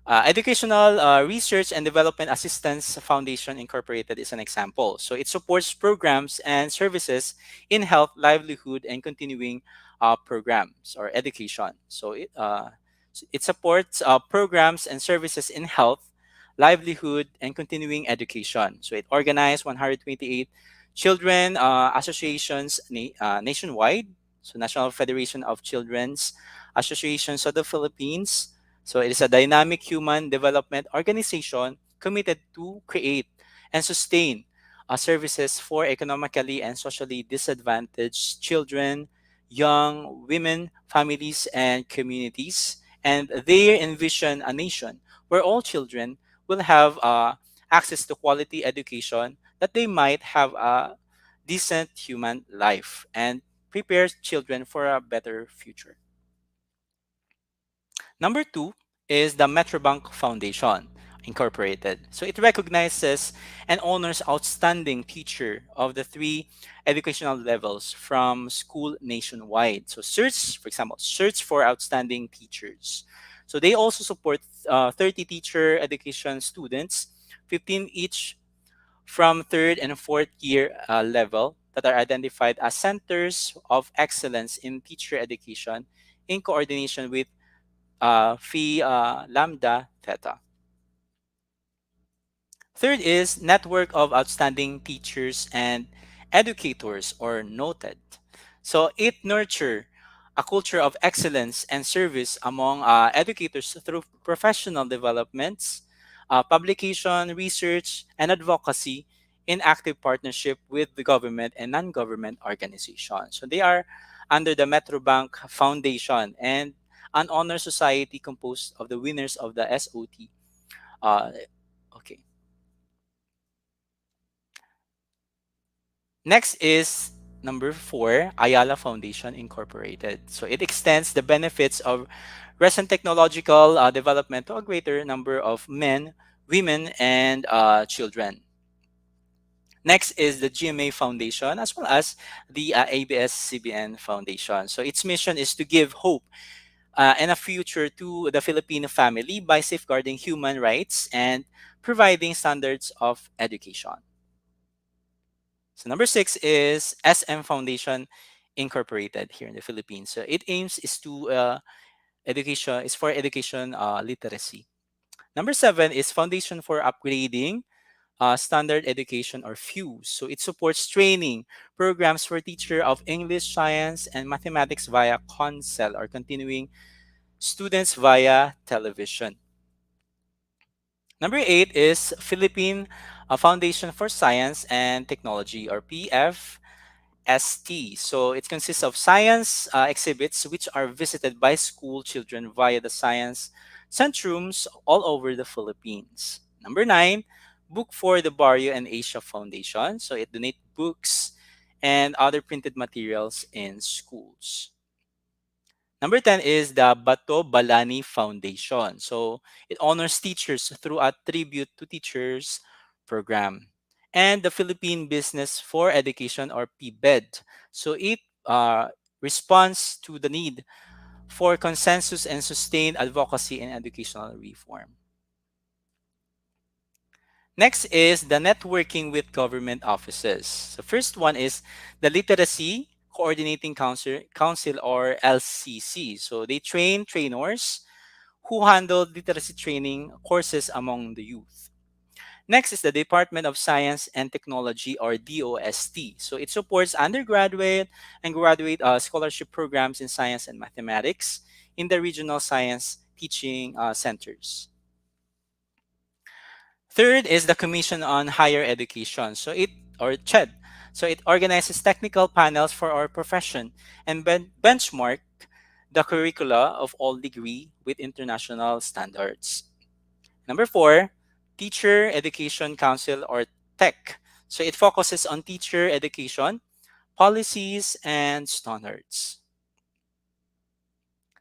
Educational Research and Development Assistance Foundation Incorporated is an example. So it supports programs and services in health, livelihood, and continuing programs or education. So it supports programs and services in health, livelihood, and continuing education. So it organized 128 children associations nationwide. So National Federation of Children's Associations of the Philippines. So it is a dynamic human development organization committed to create and sustain services for economically and socially disadvantaged children, young women, families, and communities. And they envision a nation where all children will have access to quality education, that they might have a decent human life and prepare children for a better future. Number two is the Metrobunk Foundation Incorporated. So it recognizes and honors outstanding teacher of the three educational levels from school nationwide. So search, for example, search for outstanding teachers. So they also support 30 teacher education students, 15 each from third and fourth year level that are identified as centers of excellence in teacher education in coordination with phi lambda theta. Third is network of outstanding teachers and educators or noted. So it nurture a culture of excellence and service among educators through professional developments, publication, research, and advocacy in active partnership with the government and non-government organizations. So they are under the Metrobank Foundation and an honor society composed of the winners of the SOT. Uh, okay. Next is number four, Ayala Foundation Incorporated. So it extends the benefits of recent technological development to a greater number of men, women, and children. Next is the GMA Foundation as well as the ABS-CBN Foundation. So its mission is to give hope and a future to the Filipino family by safeguarding human rights and providing standards of education. So number six is SM Foundation Incorporated here in the Philippines. So it aims is to education is for education literacy. Number seven is Foundation for Upgrading Standard Education or FUSE. So it supports training programs for teacher of English, science, and mathematics via consel or continuing students via television. Number eight is Philippine Foundation for Science and Technology or PFST. So it consists of science exhibits which are visited by school children via the science centrums all over the Philippines. Number nine, Book for the Barrio and Asia Foundation. So it donates books and other printed materials in schools. Number 10 is the Bato Balani Foundation. So it honors teachers through a tribute to teachers program. And the Philippine Business for Education or PBED. So it responds to the need for consensus and sustained advocacy in educational reform. Next is the networking with government offices. The first one is the Literacy Coordinating Council or LCC. So they train trainers who handle literacy training courses among the youth. Next is the Department of Science and Technology or DOST. So it supports undergraduate and graduate scholarship programs in science and mathematics in the regional science teaching centers. Third is the Commission on Higher Education. So it or CHED. So it organizes technical panels for our profession and benchmark the curricula of all degree with international standards. Number four, Teacher Education Council or TEC. So it focuses on teacher education, policies, and standards.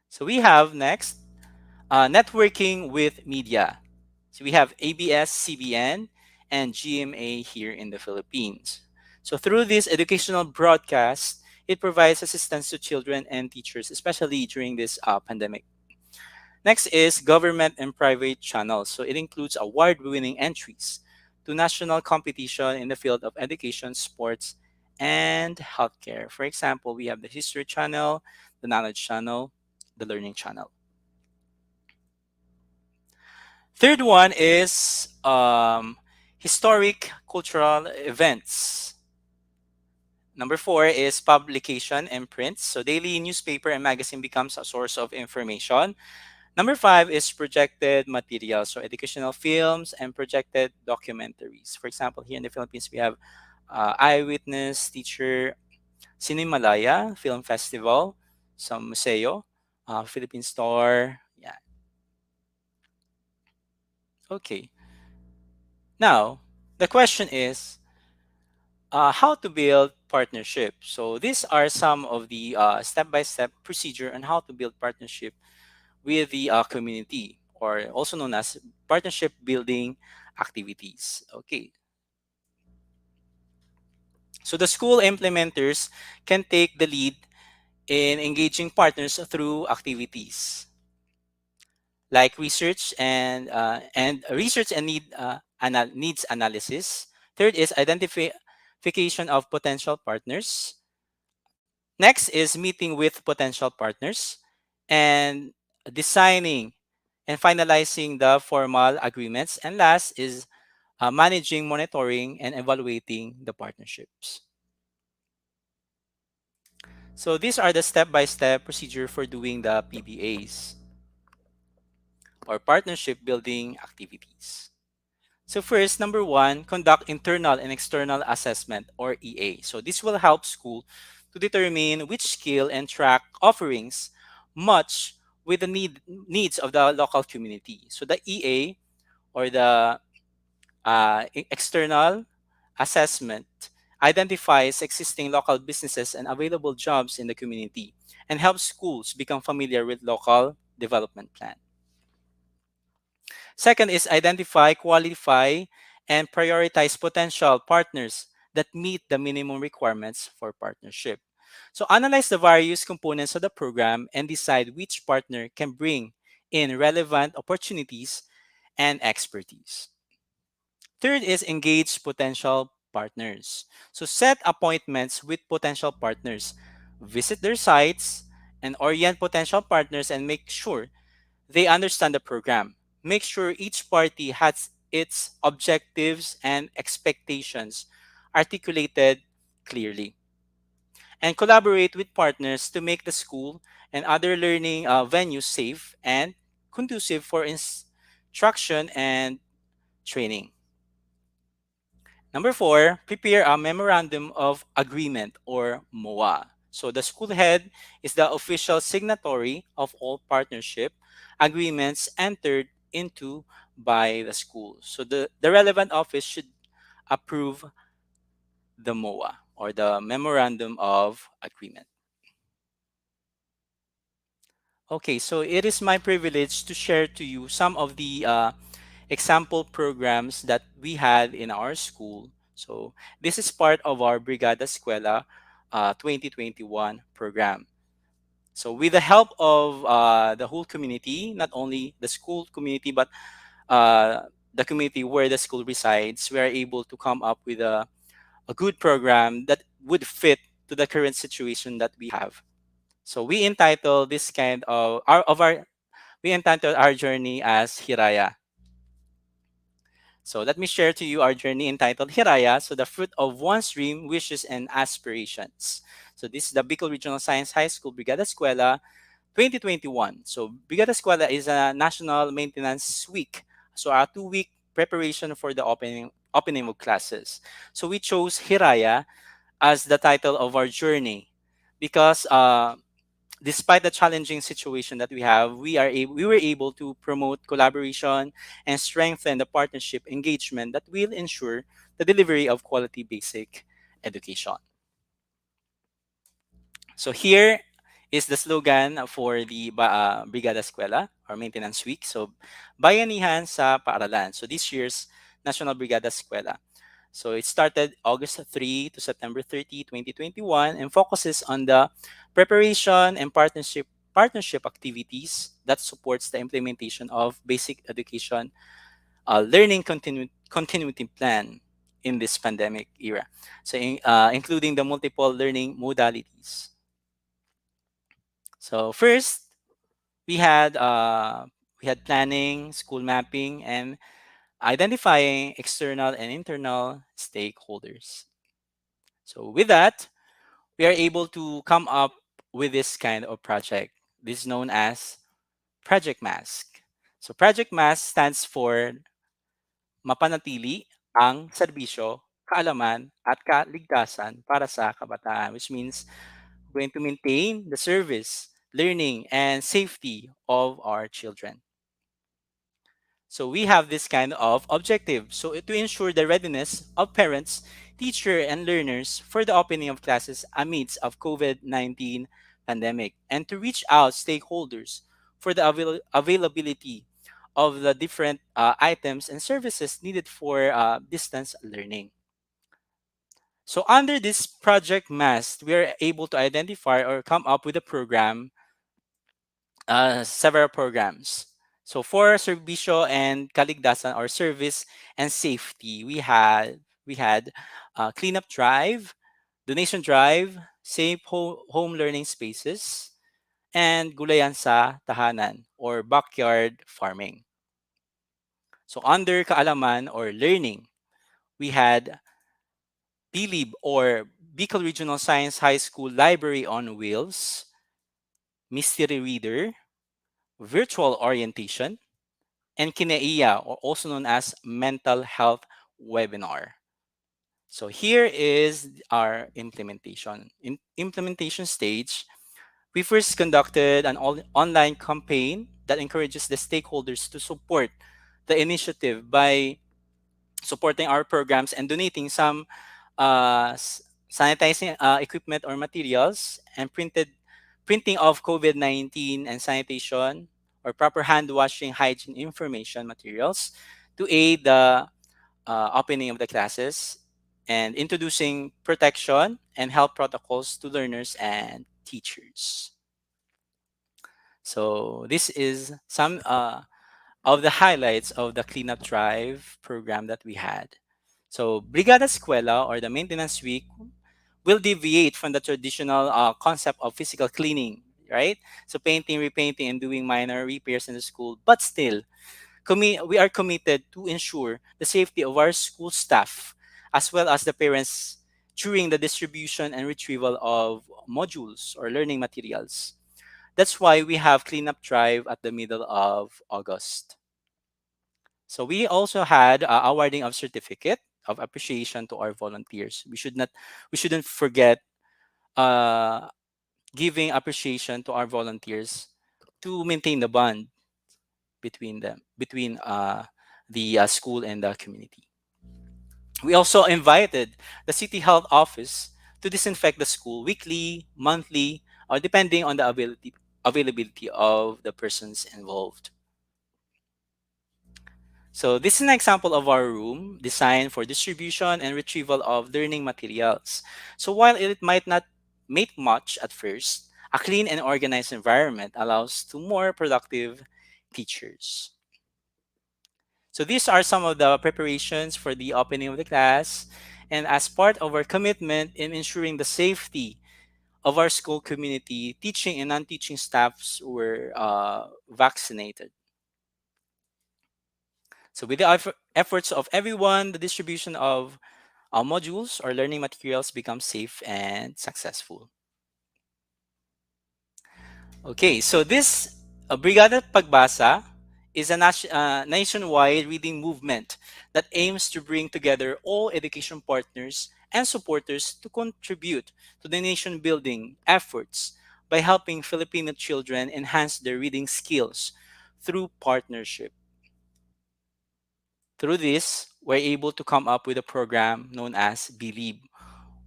So we have next networking with media. So we have ABS, CBN, and GMA here in the Philippines. So through this educational broadcast, it provides assistance to children and teachers, especially during this pandemic. Next is government and private channels. So it includes award-winning entries to national competition in the field of education, sports, and healthcare. For example, we have the History Channel, the Knowledge Channel, the Learning Channel. Third one is historic cultural events. Number four is publication and print. So daily newspaper and magazine becomes a source of information. Number five is projected materials, so educational films and projected documentaries. For example, here in the Philippines, we have Eyewitness Teacher Cinemalaya Film Festival, some museo, Philippine Store. Yeah. Okay. Now, the question is how to build partnership. So these are some of the step-by-step procedure on how to build partnership with the community, or also known as partnership building activities. Okay, so the school implementers can take the lead in engaging partners through activities like research and needs analysis. Third is identification of potential partners. Next is meeting with potential partners and designing and finalizing the formal agreements. And last is managing, monitoring, and evaluating the partnerships. So these are the step-by-step procedure for doing the PBAs or partnership building activities. So first, number one, conduct internal and external assessment or EA. So this will help school to determine which skill and track offerings match with the needs of the local community. So the EA or the external assessment identifies existing local businesses and available jobs in the community and helps schools become familiar with local development plan. Second is identify, qualify, and prioritize potential partners that meet the minimum requirements for partnership. So analyze the various components of the program and decide which partner can bring in relevant opportunities and expertise. Third is engage potential partners. So set appointments with potential partners, visit their sites, and orient potential partners and make sure they understand the program. Make sure each party has its objectives and expectations articulated clearly. And collaborate with partners to make the school and other learning venues safe and conducive for instruction and training. Number four, prepare a memorandum of agreement or MOA. So the school head is the official signatory of all partnership agreements entered into by the school. So the relevant office should approve the MOA or the memorandum of agreement. Okay, so it is my privilege to share to you some of the example programs that we had in our school. So this is part of our Brigada Escuela 2021 program. So with the help of the whole community, not only the school community, but the community where the school resides, we are able to come up with a good program that would fit to the current situation that we have. So we entitled this kind of our we entitled our journey as Hiraya. So let me share to you our journey entitled Hiraya. So the fruit of one's dream, wishes, and aspirations. So this is the Bicol Regional Science High School Brigada Escuela 2021. So Brigada Escuela is a national maintenance week. So a 2 week preparation for the opening of classes. So we chose Hiraya as the title of our journey because despite the challenging situation that we have, we were able to promote collaboration and strengthen the partnership engagement that will ensure the delivery of quality basic education. So here is the slogan for the Brigada Escuela or Maintenance Week. So Bayanihan sa Paaralan. So this year's National Brigada Escuela. So it started August 3 to September 30, 2021 and focuses on the preparation and partnership activities that supports the implementation of basic education learning continuity plan in this pandemic era. So including the multiple learning modalities. So first, we had uh, we had planning, school mapping, and identifying external and internal stakeholders. So with that, we are able to come up with this kind of project. This is known as Project Mask. So Project Mask stands for mapanatili ang serbisyo, kaalaman, at kaligtasan para sa kabataan, which means going to maintain the service, learning, and safety of our children. So we have this kind of objective. So to ensure the readiness of parents, teacher, and learners for the opening of classes amidst of COVID-19 pandemic, and to reach out stakeholders for the availability of the different items and services needed for distance learning. So under this project MAST, we are able to identify or come up with a program, several programs. So for Serbisyo and Kaligtasan or service and safety, we had cleanup drive, donation drive, safe home learning spaces, and gulayan sa tahanan or backyard farming. So under kaalaman or learning, we had BLIB or Bicol Regional Science High School Library on Wheels, Mystery Reader, Virtual Orientation, and Kinaiya, or also known as Mental Health Webinar. So here is our implementation. In implementation stage, we first conducted an online campaign that encourages the stakeholders to support the initiative by supporting our programs and donating some sanitizing equipment or materials and printing of COVID-19 and sanitation or proper hand washing hygiene information materials to aid the opening of the classes and introducing protection and health protocols to learners and teachers. So this is some of the highlights of the cleanup drive program that we had. So Brigada Escuela, or the maintenance week, will deviate from the traditional concept of physical cleaning, right? So painting, repainting, and doing minor repairs in the school. But still, we are committed to ensure the safety of our school staff as well as the parents during the distribution and retrieval of modules or learning materials. That's why we have cleanup drive at the middle of August. So we also had awarding of certificate of appreciation to our volunteers. We shouldn't forget uh, giving appreciation to our volunteers to maintain the bond between the school and the community. We also invited the city health office to disinfect the school weekly, monthly, or depending on the availability of the persons involved. So this is an example of our room designed for distribution and retrieval of learning materials. So while it might not make much at first, a clean and organized environment allows to more productive teachers. So these are some of the preparations for the opening of the class. And as part of our commitment in ensuring the safety of our school community, teaching and non-teaching staffs were vaccinated. So with the efforts of everyone, the distribution of modules or learning materials becomes safe and successful. Okay, so this Brigada Pagbasa is a nationwide reading movement that aims to bring together all education partners and supporters to contribute to the nation building efforts by helping Filipino children enhance their reading skills through partnership. Through this, we're able to come up with a program known as Believe,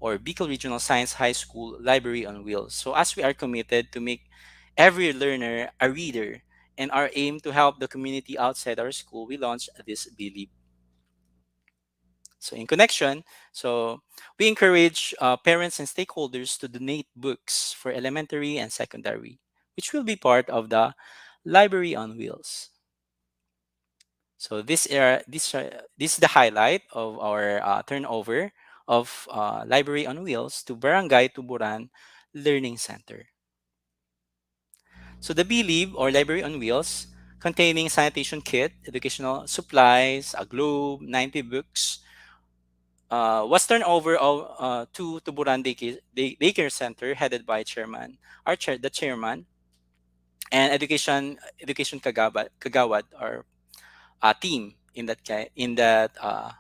or Bicol Regional Science High School Library on Wheels. So as we are committed to make every learner a reader and our aim to help the community outside our school, we launched this Believe. So in connection, so we encourage parents and stakeholders to donate books for elementary and secondary, which will be part of the Library on Wheels. So this is the highlight of our turnover of Library on Wheels to Barangay Tuburan Learning Center. So the Believe, or Library on Wheels, containing sanitation kit, educational supplies, a globe, 90 books, was turned over to Tuburan Daycare Center, headed by the chairman, and education kagawad, or team in that uh,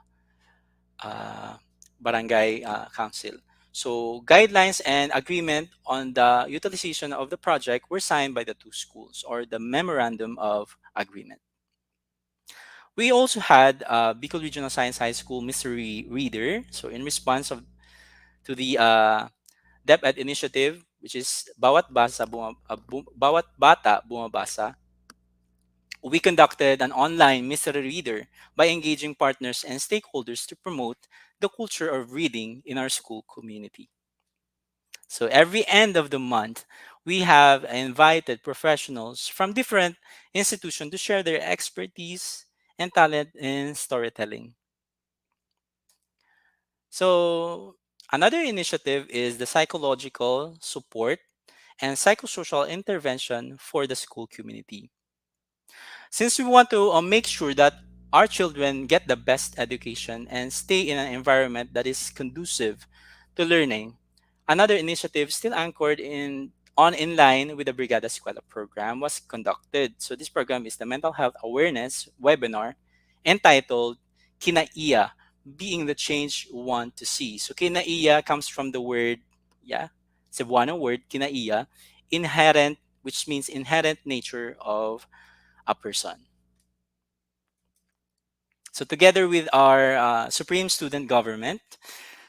barangay council. So guidelines and agreement on the utilization of the project were signed by the two schools, or the memorandum of agreement. We also had Bicol Regional Science High School Mystery Reader. So in response to the DepEd initiative, which is Bawat Bata Bumabasa, we conducted an online mystery reader by engaging partners and stakeholders to promote the culture of reading in our school community. So every end of the month, we have invited professionals from different institutions to share their expertise and talent in storytelling. So another initiative is the psychological support and psychosocial intervention for the school community. Since we want to make sure that our children get the best education and stay in an environment that is conducive to learning, another initiative still anchored in line with the Brigada Escuela program was conducted. So this program is the mental health awareness webinar entitled Kinaiya, being the change we want to see. So Kinaiya comes from the word, yeah, Cebuano word, Kinaiya, inherent, which means inherent nature of a person. So together with our Supreme Student Government,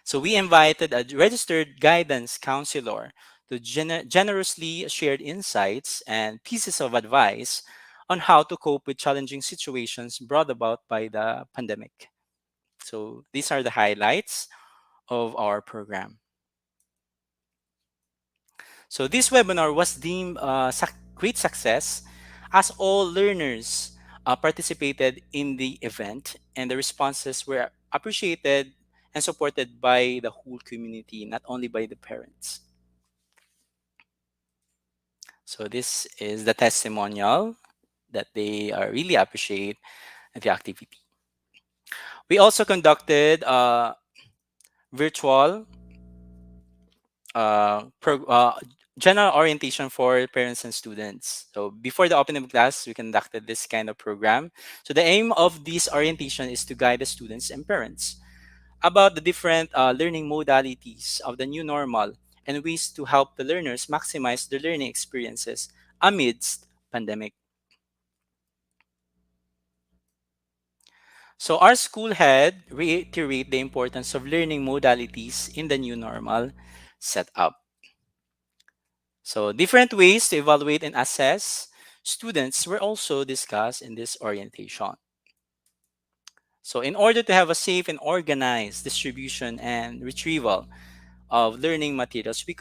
so we invited a registered guidance counselor to generously shared insights and pieces of advice on how to cope with challenging situations brought about by the pandemic. So these are the highlights of our program. So this webinar was deemed a great success as all learners participated in the event, and the responses appreciated and supported by the whole community, not only by the parents. So this is the testimonial that they really appreciate the activity. We also conducted virtual general orientation for parents and students. So before the opening of class, we conducted this kind of program. So the aim of this orientation is to guide the students and parents about the different learning modalities of the new normal and ways to help the learners maximize their learning experiences amidst pandemic. So our school head reiterate the importance of learning modalities in the new normal setup. So different ways to evaluate and assess students were also discussed in this orientation. So in order to have a safe and organized distribution and retrieval of learning materials, we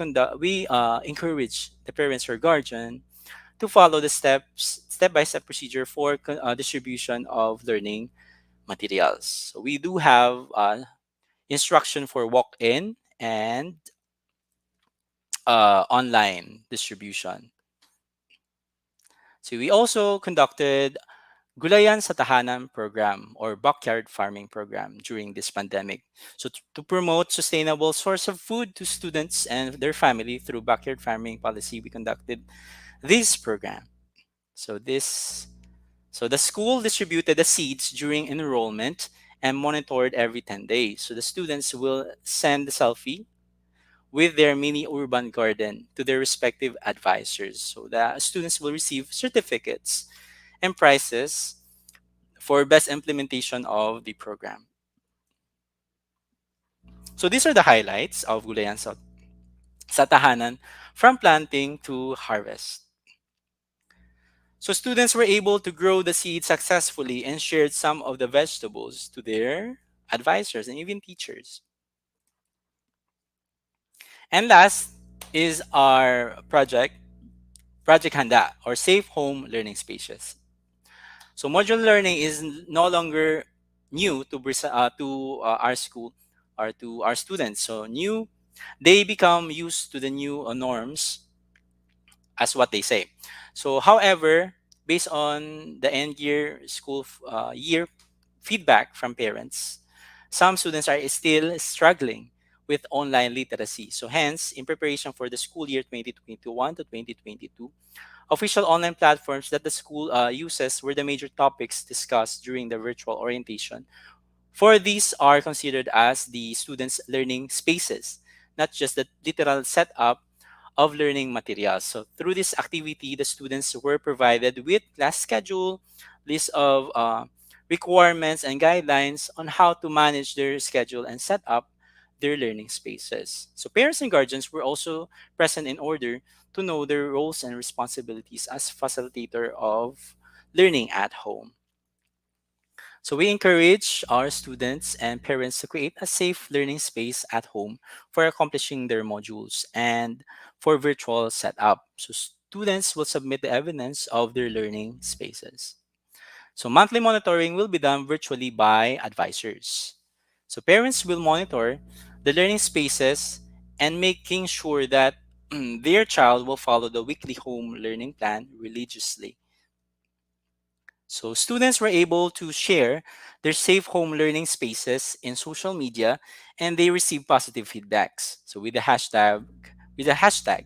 encourage the parents or guardian to follow the step-by-step procedure for distribution of learning materials. So we do have instruction for walk-in and online distribution. So we also conducted Gulayan sa Tahanan program or backyard farming program during this pandemic. So to promote sustainable source of food to students and their family through backyard farming policy, we conducted this program. So this so the school distributed the seeds during enrollment and monitored every 10 days. So the students will send the selfie with their mini urban garden to their respective advisors. So the students will receive certificates and prizes for best implementation of the program. So these are the highlights of Gulayan sa Tahanan from planting to harvest. So students were able to grow the seed successfully and shared some of the vegetables to their advisors and even teachers. And last is our Project Handa, or Safe Home Learning Spaces. So modular learning is no longer new to our school or to our students. So they become used to the new norms as what they say. So however, based on the end year year feedback from parents, some students are still struggling with online literacy. So hence, in preparation for the school year 2021 to 2022, official online platforms that the school uses were the major topics discussed during the virtual orientation. For these are considered as the students' learning spaces, not just the literal setup of learning materials. So through this activity, the students were provided with class schedule, list of requirements and guidelines on how to manage their schedule and set up their learning spaces. So parents and guardians were also present in order to know their roles and responsibilities as facilitator of learning at home. So we encourage our students and parents to create a safe learning space at home for accomplishing their modules and for virtual setup. So students will submit the evidence of their learning spaces. So monthly monitoring will be done virtually by advisors. So parents will monitor the learning spaces and making sure that their child will follow the weekly home learning plan religiously. So students were able to share their safe home learning spaces in social media and they received positive feedbacks. So with the hashtag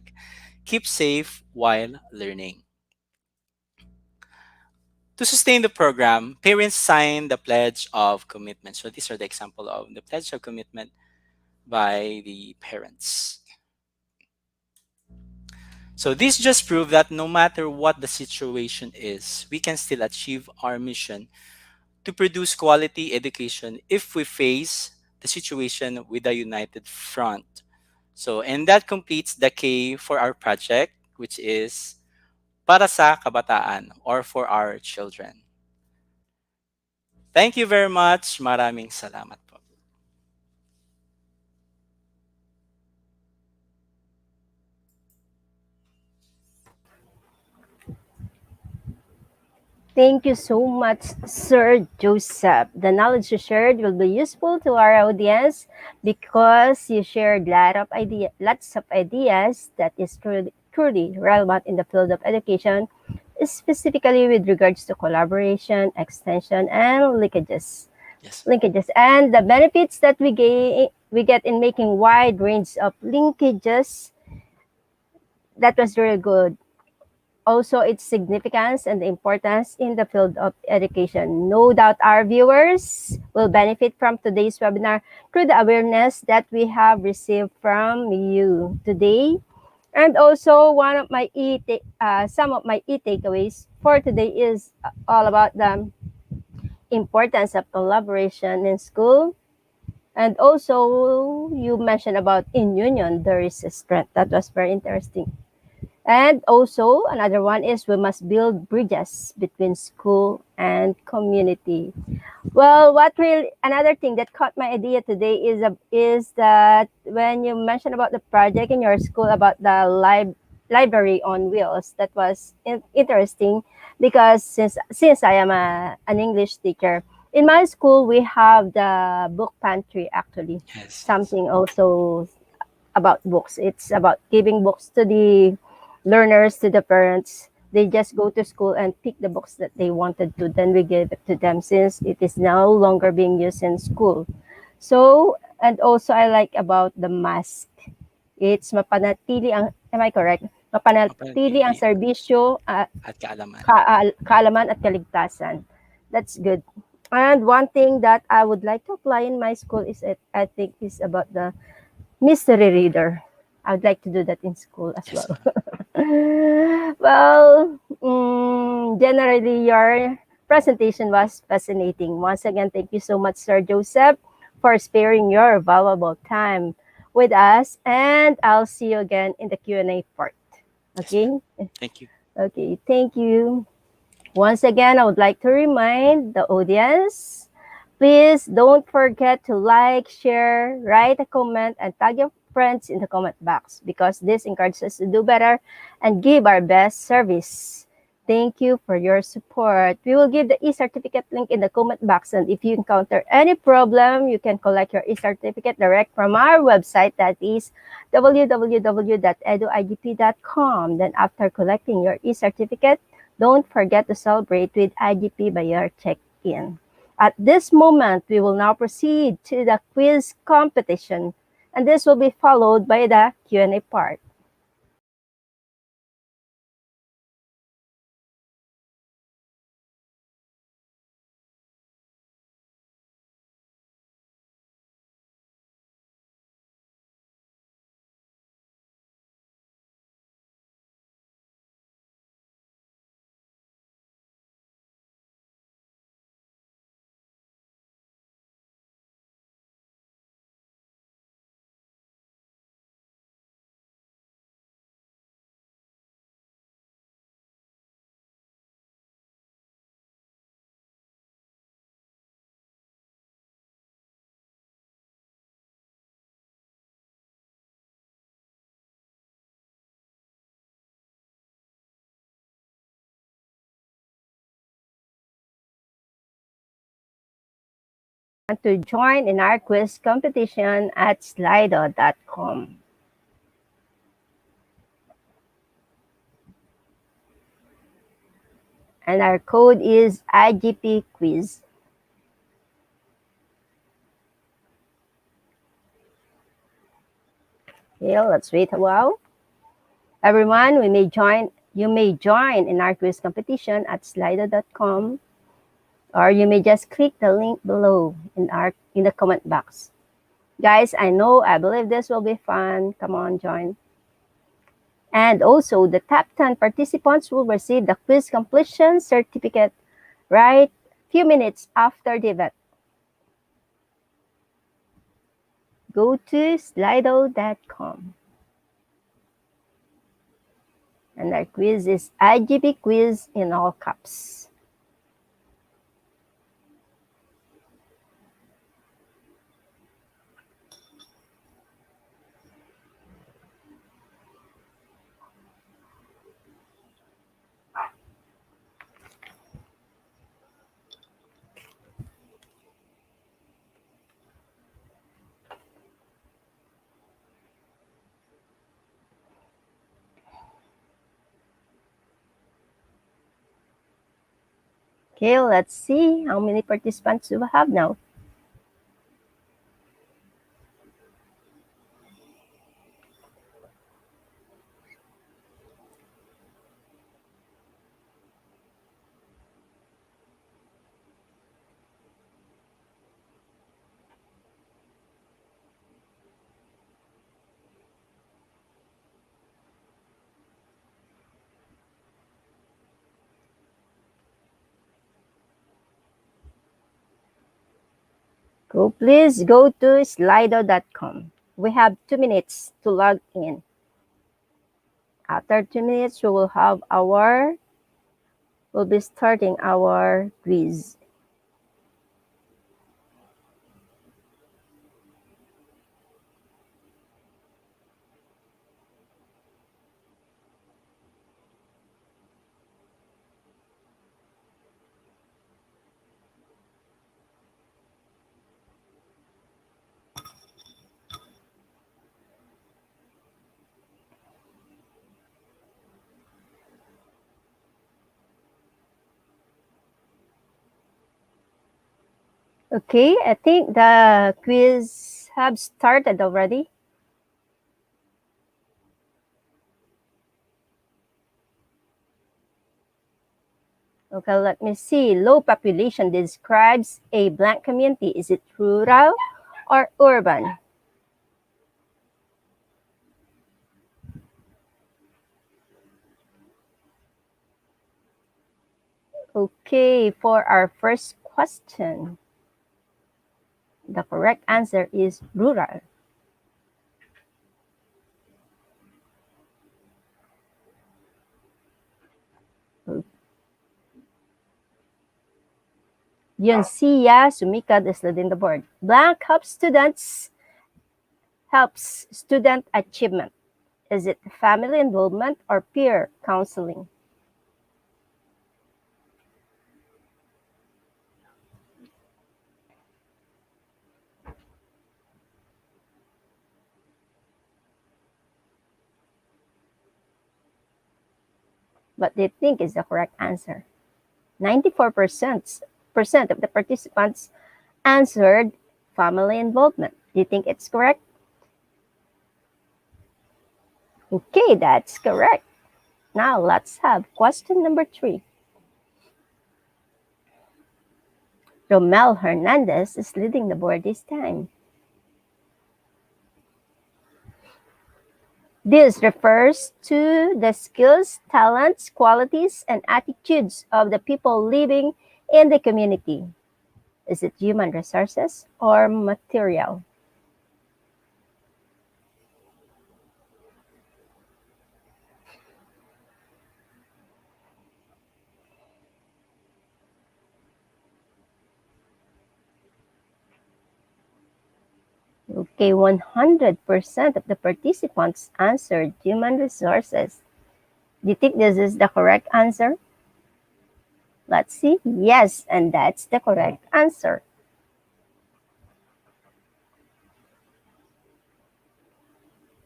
keep safe while learning. To sustain the program, parents signed the pledge of commitment. So these are the example of the pledge of commitment by the parents. So this just proved that no matter what the situation is, we can still achieve our mission to produce quality education if we face the situation with a united front. So, and that completes the K for our project, which is para sa kabataan or for our children. Thank you very much. Maraming salamat po. Thank you so much, Sir Joseph. The knowledge you shared will be useful to our audience because you shared lots of ideas that is truly relevant in the field of education, specifically with regards to collaboration, extension, and Yes. and the benefits that we get in making wide range of linkages. That was really good. Also its significance and the importance in the field of education. No doubt our viewers will benefit from today's webinar through the awareness that we have received from you today. And also some of my takeaways for today is all about the importance of collaboration in school. And also you mentioned about in union there is a strength. That was very interesting. And also, another one is we must build bridges between school and community. Well, another thing that caught my idea today is that when you mentioned about the project in your school about the library on wheels, that was interesting because since I am an English teacher, in my school we have the book pantry actually. Yes. Yes. Something also about books. It's about giving books to the learners, to the parents. They just go to school and pick the books that they wanted to. Then we give it to them since it is no longer being used in school. So, and also I like about the mask. It's mapanatili ang, am I correct? Mapanatili ang Mapanatili serbisyo, at kaalaman. kaalaman at kaligtasan. That's good. And one thing that I would like to apply in my school is I think is about the mystery reader. I would like to do that in school as Yes, well. ma'am. Well, generally, your presentation was fascinating. Once again, thank you so much, Sir Joseph, for sparing your valuable time with us. And I'll see you again in the Q&A part. Yes, ma'am. Okay? Thank you. Okay, thank you. Once again, I would like to remind the audience, please don't forget to like, share, write a comment, and tag your friends in the comment box because this encourages us to do better and give our best service. Thank you for your support. We will give the e-certificate link in the comment box, and if you encounter any problem, you can collect your e-certificate direct from our website, that is www.eduigp.com. Then after collecting your e-certificate, don't forget to celebrate with IGP by your check-in. At this moment, we will now proceed to the quiz competition, and this will be followed by the Q&A part. To join in our quiz competition at slido.com. And our code is IGP quiz. Okay, let's wait a while. Everyone, you may join in our quiz competition at slido.com, or you may just click the link below in the comment box. Guys, I believe this will be fun. Come on, join. And also, the top 10 participants will receive the quiz completion certificate right few minutes after the event. Go to slido.com. And our quiz is IGP quiz in all caps. Okay, let's see how many participants do we have now. Please go to slido.com. We have 2 minutes to log in. After 2 minutes, we'll be starting our quiz. Okay, I think the quiz have started already. Okay, let me see. Low population describes a blank community. Is it rural or urban? Okay, for our first question, the correct answer is rural. Yunsiya Sumikad is leading the board. Blank helps student achievement. Is it family involvement or peer counseling? What do you think is the correct answer? 94% of the participants answered family involvement. Do you think it's correct? Okay, that's correct. Now let's have question number 3. Romel Hernandez is leading the board this time. This refers to the skills, talents, qualities, and attitudes of the people living in the community. Is it human resources or material? Okay, 100% of the participants answered human resources. Do you think this is the correct answer? Let's see. Yes, and that's the correct answer.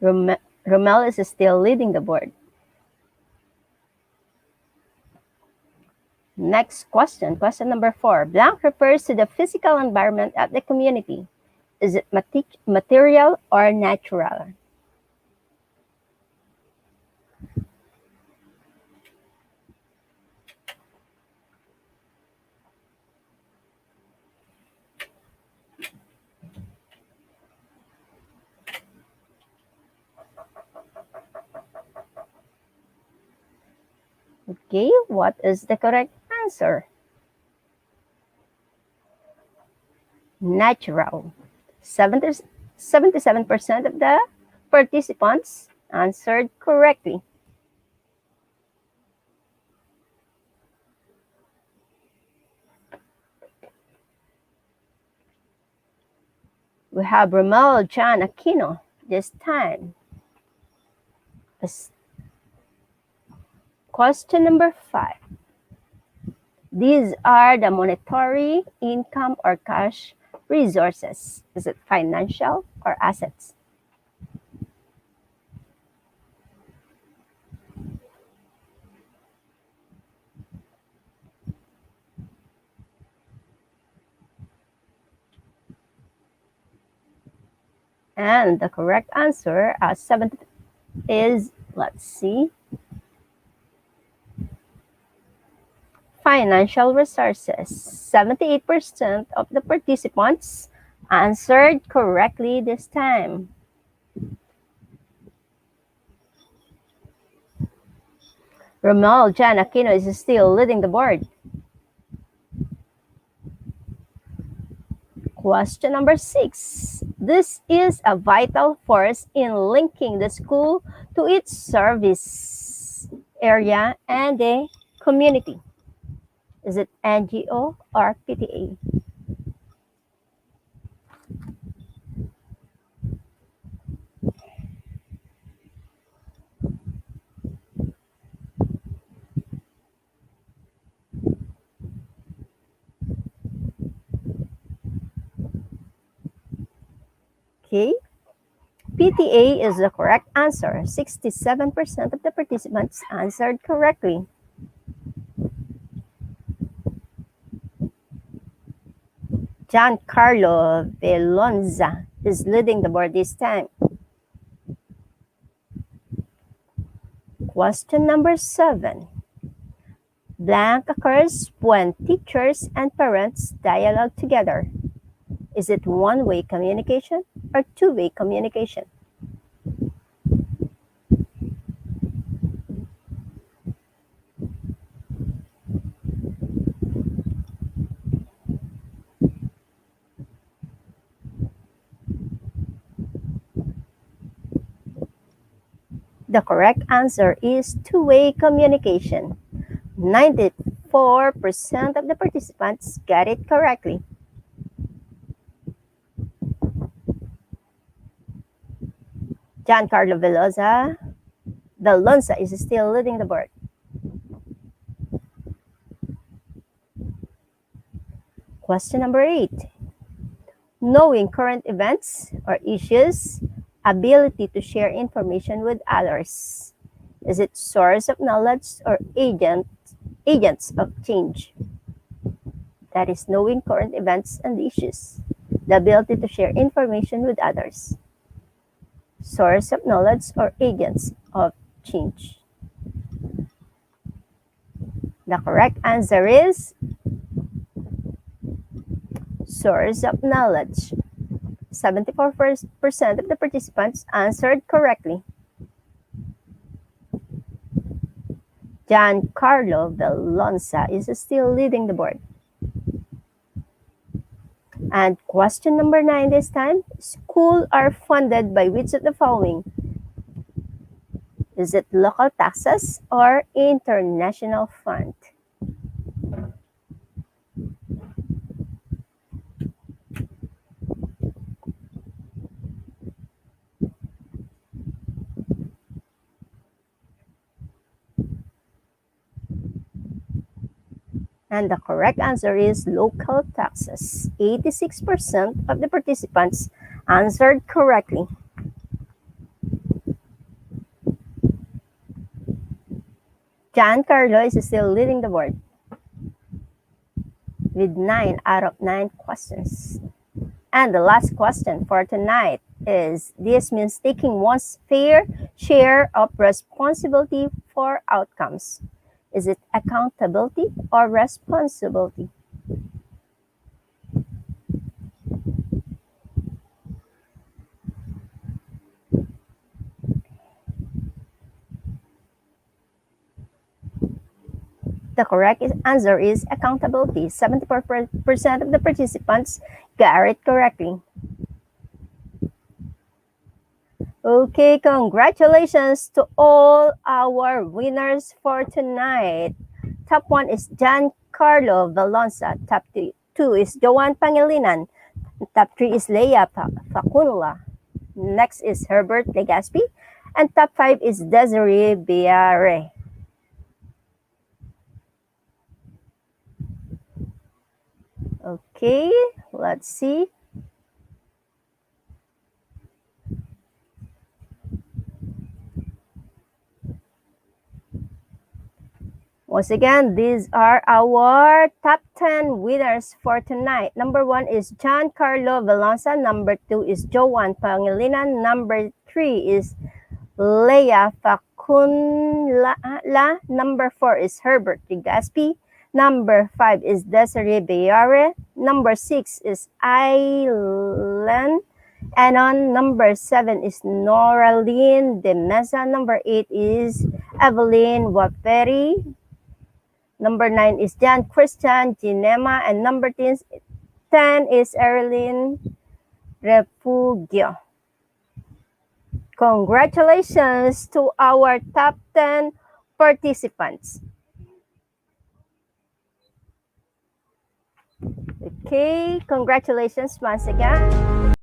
Romel is still leading the board. Next question, question number 4. Blank refers to the physical environment of the community. Is it material or natural? Okay, what is the correct answer? Natural. 77% of the participants answered correctly. We have Romel John Aquino this time. Question number 5. These are the monetary, income, or cash resources. Is it financial or assets? And the correct answer, 70, is, let's see, financial resources. 78% of the participants answered correctly this time. Romuald Jan Aquino is still leading the board. Question number 6. This is a vital force in linking the school to its service area and the community. Is it NGO or PTA? Okay, PTA is the correct answer. 67% of the participants answered correctly. Giancarlo Velonza is leading the board this time. Question number 7. Blank occurs when teachers and parents dialogue together. Is it one-way communication or two-way communication? The correct answer is two-way communication. 94% of the participants got it correctly. Giancarlo Velonza is still leading the board. Question number 8. Knowing current events or issues, ability to share information with others. Is it source of knowledge or agents of change? That is knowing current events and issues. The ability to share information with others. Source of knowledge or agents of change. The correct answer is source of knowledge. 74% of the participants answered correctly. Giancarlo Velonza is still leading the board. And question number 9 this time. Schools are funded by which of the following? Is it local taxes or international fund? And the correct answer is local taxes. 86% of the participants answered correctly. Giancarlo is still leading the board with 9 out of 9 questions. And the last question for tonight is, this means taking one's fair share of responsibility for outcomes. Is it accountability or responsibility? The correct answer is accountability. 74% of the participants got it correctly. Okay, congratulations to all our winners for tonight. Top 1 is Giancarlo Velonza. Top 2 is Joanne Pangilinan. Top 3 is Leia Facunla. Next is Herbert Legaspi. And top 5 is Desiree Biare. Okay, let's see. Once again, these are our top 10 winners for tonight. Number 1 is John Carlo Velosa. Number 2 is Joan Pangilinan. Number 3 is Leia Facunla. Number 4 is Herbert Legaspi. Number 5 is Desiree Bayare. Number 6 is Aileen Anon. Number 7 is Noraline De Mesa. Number 8 is Evelyn Waperi. Number 9 is Jan Christian Ginema. And number 10 is Erilyn Refugio. Congratulations to our top 10 participants. Okay, congratulations once again.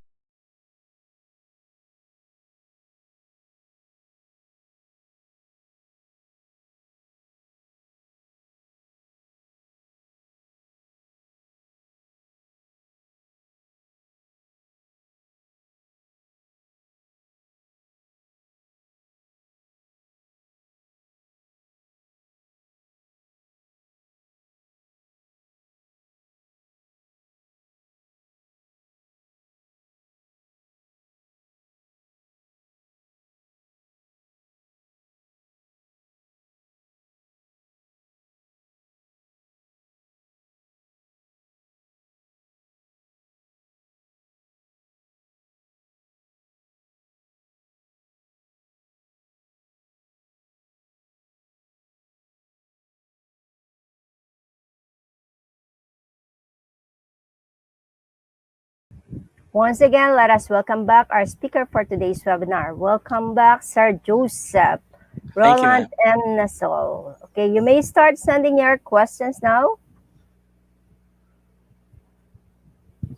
Once again, let us welcome back our speaker for today's webinar. Welcome back, Sir Joseph, Thank you, Roland, ma'am. and Nasol. Okay, you may start sending your questions now.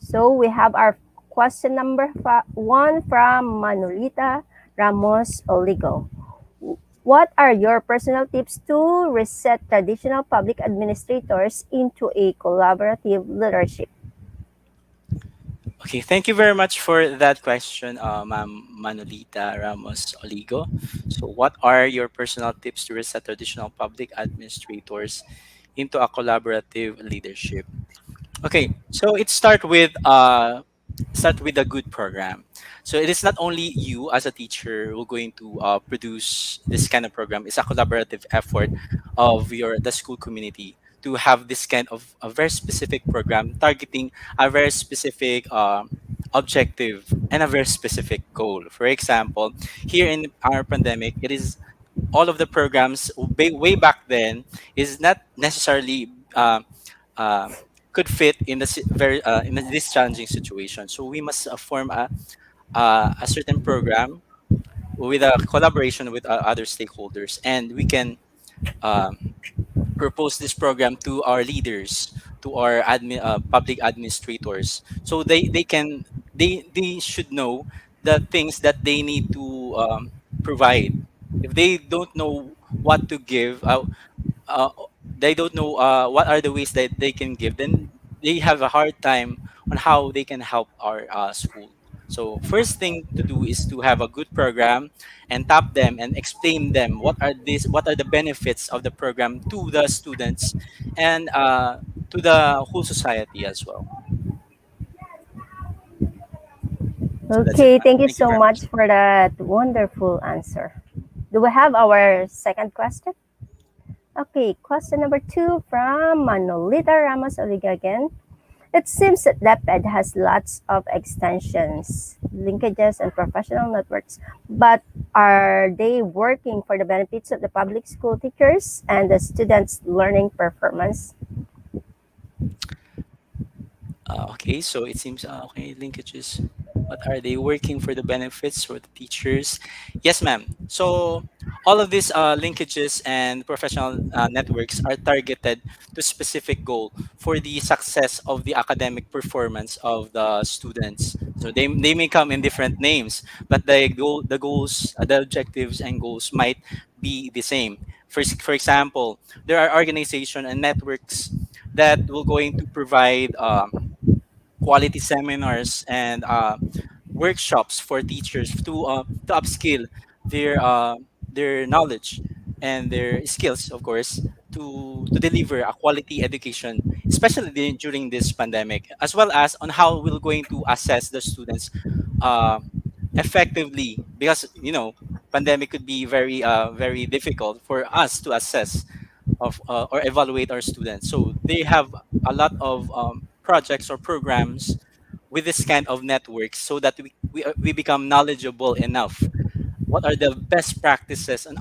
So we have our question number 1 from Manolita Ramos Oligo. What are your personal tips to reset traditional public administrators into a collaborative leadership? Okay, thank you very much for that question, Ma'am Manolita Ramos Oligo. So, what are your personal tips to reset traditional public administrators into a collaborative leadership? Okay, so it start with a good program. So it is not only you as a teacher who are going to produce this kind of program. It's a collaborative effort of your the school community to have this kind of a very specific program targeting a very specific objective and a very specific goal. For example, here in our pandemic, it is all of the programs way back then is not necessarily uh, could fit in the very in this challenging situation. So we must form a certain program with a collaboration with other stakeholders, and we can um, propose this program to our leaders, to our public administrators, so they should know the things that they need to provide. If they don't know what to give, uh, they don't know what are the ways that they can give, then they have a hard time on how they can help our school. So first thing to do is to have a good program and tap them and explain them what are the benefits of the program to the students and to the whole society as well. So that's it, Okay, ma'am. thank you Thank you so very much. much for that wonderful answer. Do we have our second question? Okay, question number 2 from Manolita Ramos Oliga again. It seems that DepEd has lots of extensions, linkages, and professional networks, but are they working for the benefits of the public school teachers and the students' learning performance? Okay, so it seems okay, linkages. What are they working for the benefits for the teachers? Yes, ma'am. So all of these linkages and professional networks are targeted to specific goal for the success of the academic performance of the students. So they may come in different names, but the goals, the objectives and goals might be the same. For example, there are organization and networks that will going to provide quality seminars and workshops for teachers to upskill their knowledge and their skills, of course, to deliver a quality education, especially during this pandemic, as well as on how we're going to assess the students uh, effectively, because pandemic could be very difficult for us to assess of or evaluate our students. So they have a lot of projects or programs with this kind of network, so that we become knowledgeable enough what are the best practices in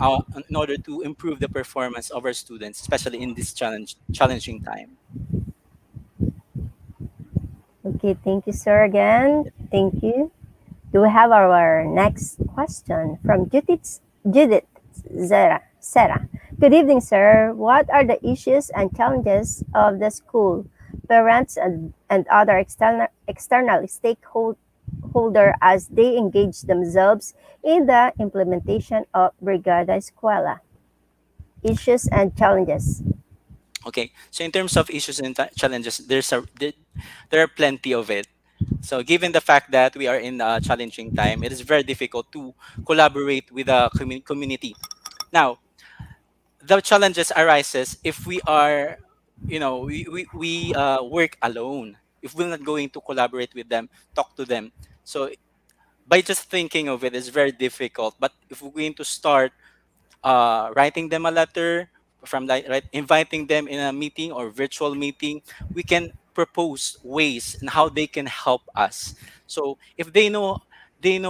order to improve the performance of our students, especially in this challenging time. Okay, thank you, sir, again. Thank you. Do we have our next question from Judith Serra. Good evening, sir. What are the issues and challenges of the school, parents, and other external stakeholder as they engage themselves in the implementation of Brigada Escuela? Issues and challenges. Okay, so in terms of issues and challenges, there are plenty of it. So given the fact that we are in a challenging time, it is very difficult to collaborate with the community. Now, the challenges arises if we are, we work alone. If we're not going to collaborate with them, talk to them. So by just thinking of it is very difficult. But if we're going to start writing them a letter, from like right, inviting them in a meeting or virtual meeting, we can propose ways and how they can help us. So if they know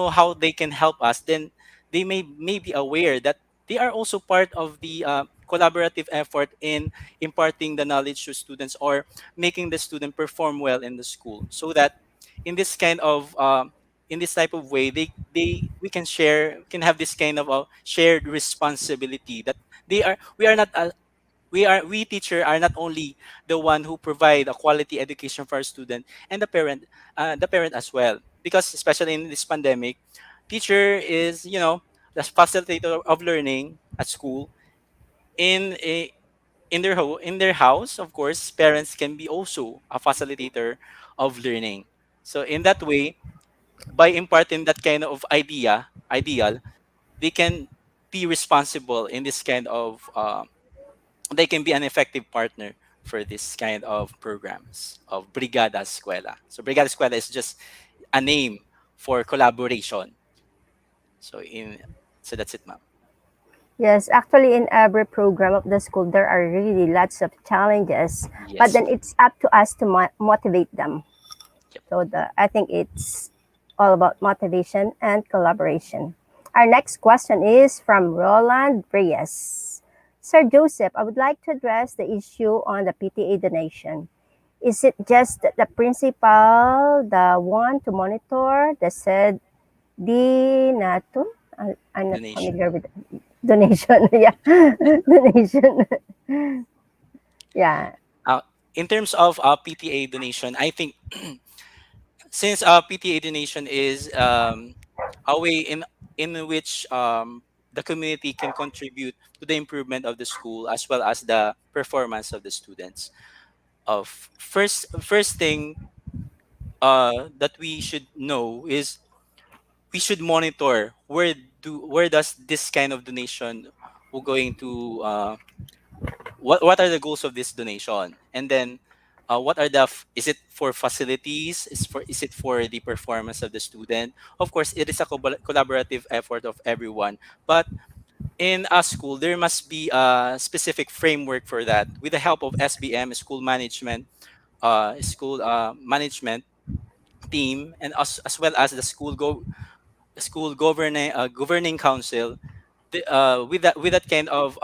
how they can help us, then they may be aware that they are also part of the collaborative effort in imparting the knowledge to students, or making the student perform well in the school, so that in this kind of in this type of way, they we can have this kind of a shared responsibility, that they are we are not we teacher are not only the one who provide a quality education for our student, and the parent as well, because especially in this pandemic, teacher is the facilitator of learning at school. in a in their house, of course, parents can be also a facilitator of learning. So in that way, by imparting that kind of ideal, they can be responsible in this kind of they can be an effective partner for this kind of programs of Brigada Escuela. So Brigada Escuela is just a name for collaboration. So in so that's it, ma'am. Yes, actually, in every program of the school, there are really lots of challenges, but Yes. then it's up to us to motivate them. Yep. So I think it's all about motivation and collaboration. Our next question is from Roland Reyes. Sir Joseph, I would like to address the issue on the PTA donation. Is it just the principal, the one to monitor the said dinatum? I'm not Donation. familiar with donation. Yeah, donation. Yeah. Uh, in terms of PTA donation, I think since PTA donation is a way in which the community can contribute to the improvement of the school, as well as the performance of the students. Of first thing that we should know is we should monitor where does this kind of donation will going to what are the goals of this donation, and then what are is it for facilities, is it for the performance of the student. Of course, it is a collaborative effort of everyone, but in a school there must be a specific framework for that, with the help of SBM, school management team, and as well as the school governing council. With that kind of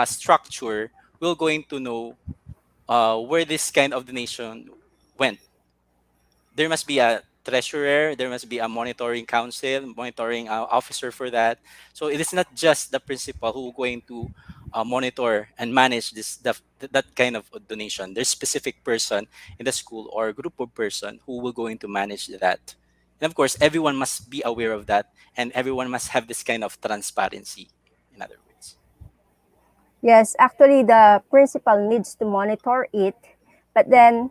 structure, we're going to know where this kind of donation went. There must be a treasurer, there must be a monitoring council, monitoring officer for that. So it is not just the principal who going to monitor and manage that kind of donation. There's specific person in the school or group of person who will going to manage that. And of course, everyone must be aware of that, and everyone must have this kind of transparency. In other words, Yes, actually, the principal needs to monitor it, but then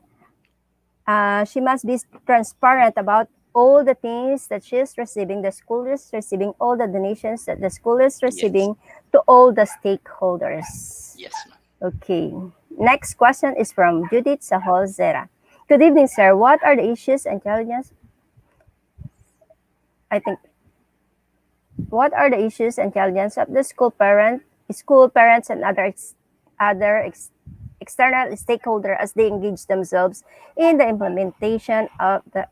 she must be transparent about all the things that she is receiving. The school is receiving all the donations that the school is yes, receiving, to all the stakeholders. Yes, ma'am. Okay. Next question is from Judith Sahol-Zera. Good evening, sir. What are the issues and challenges? I think what are the issues and challenges of the school parents, and external stakeholder as they engage themselves in the implementation of the?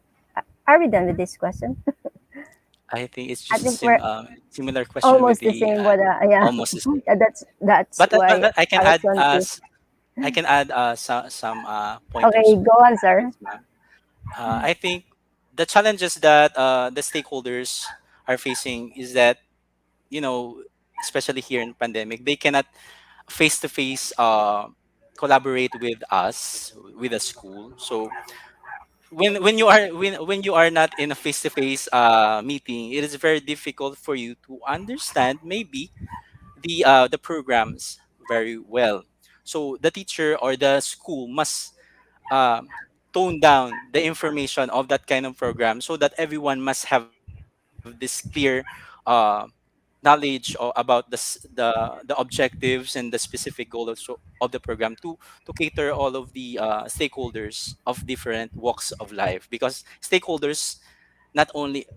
Are we done with this question? I think it's I just a think we're similar question with almost the the same. But yeah, almost the same. that's But why I can I was add confused. some Okay, pointers go on, with sir. this, ma'am. I think the challenges that the stakeholders are facing is that, you know, especially here in pandemic, they cannot face to face collaborate with us, with the school. So when you are not in a face to face meeting, it is very difficult for you to understand maybe the programs very well. So the teacher or the school must um, tone down the information of that kind of program so that everyone must have this clear knowledge or about the objectives and the specific goal of the program to cater all of the stakeholders of different walks of life, because stakeholders not only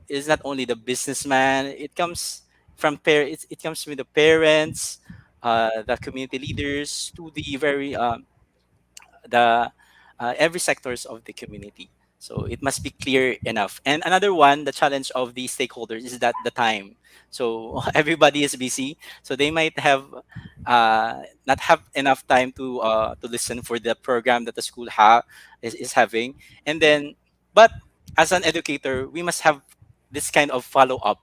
the businessman. It comes it comes with the parents, the community leaders, to the very the every sectors of the community. So it must be clear enough. And another one, the challenge of the stakeholders is that the time. So everybody is busy, so they might have not have enough time to listen for the program that the school is having. And then, but as an educator, we must have this kind of follow up.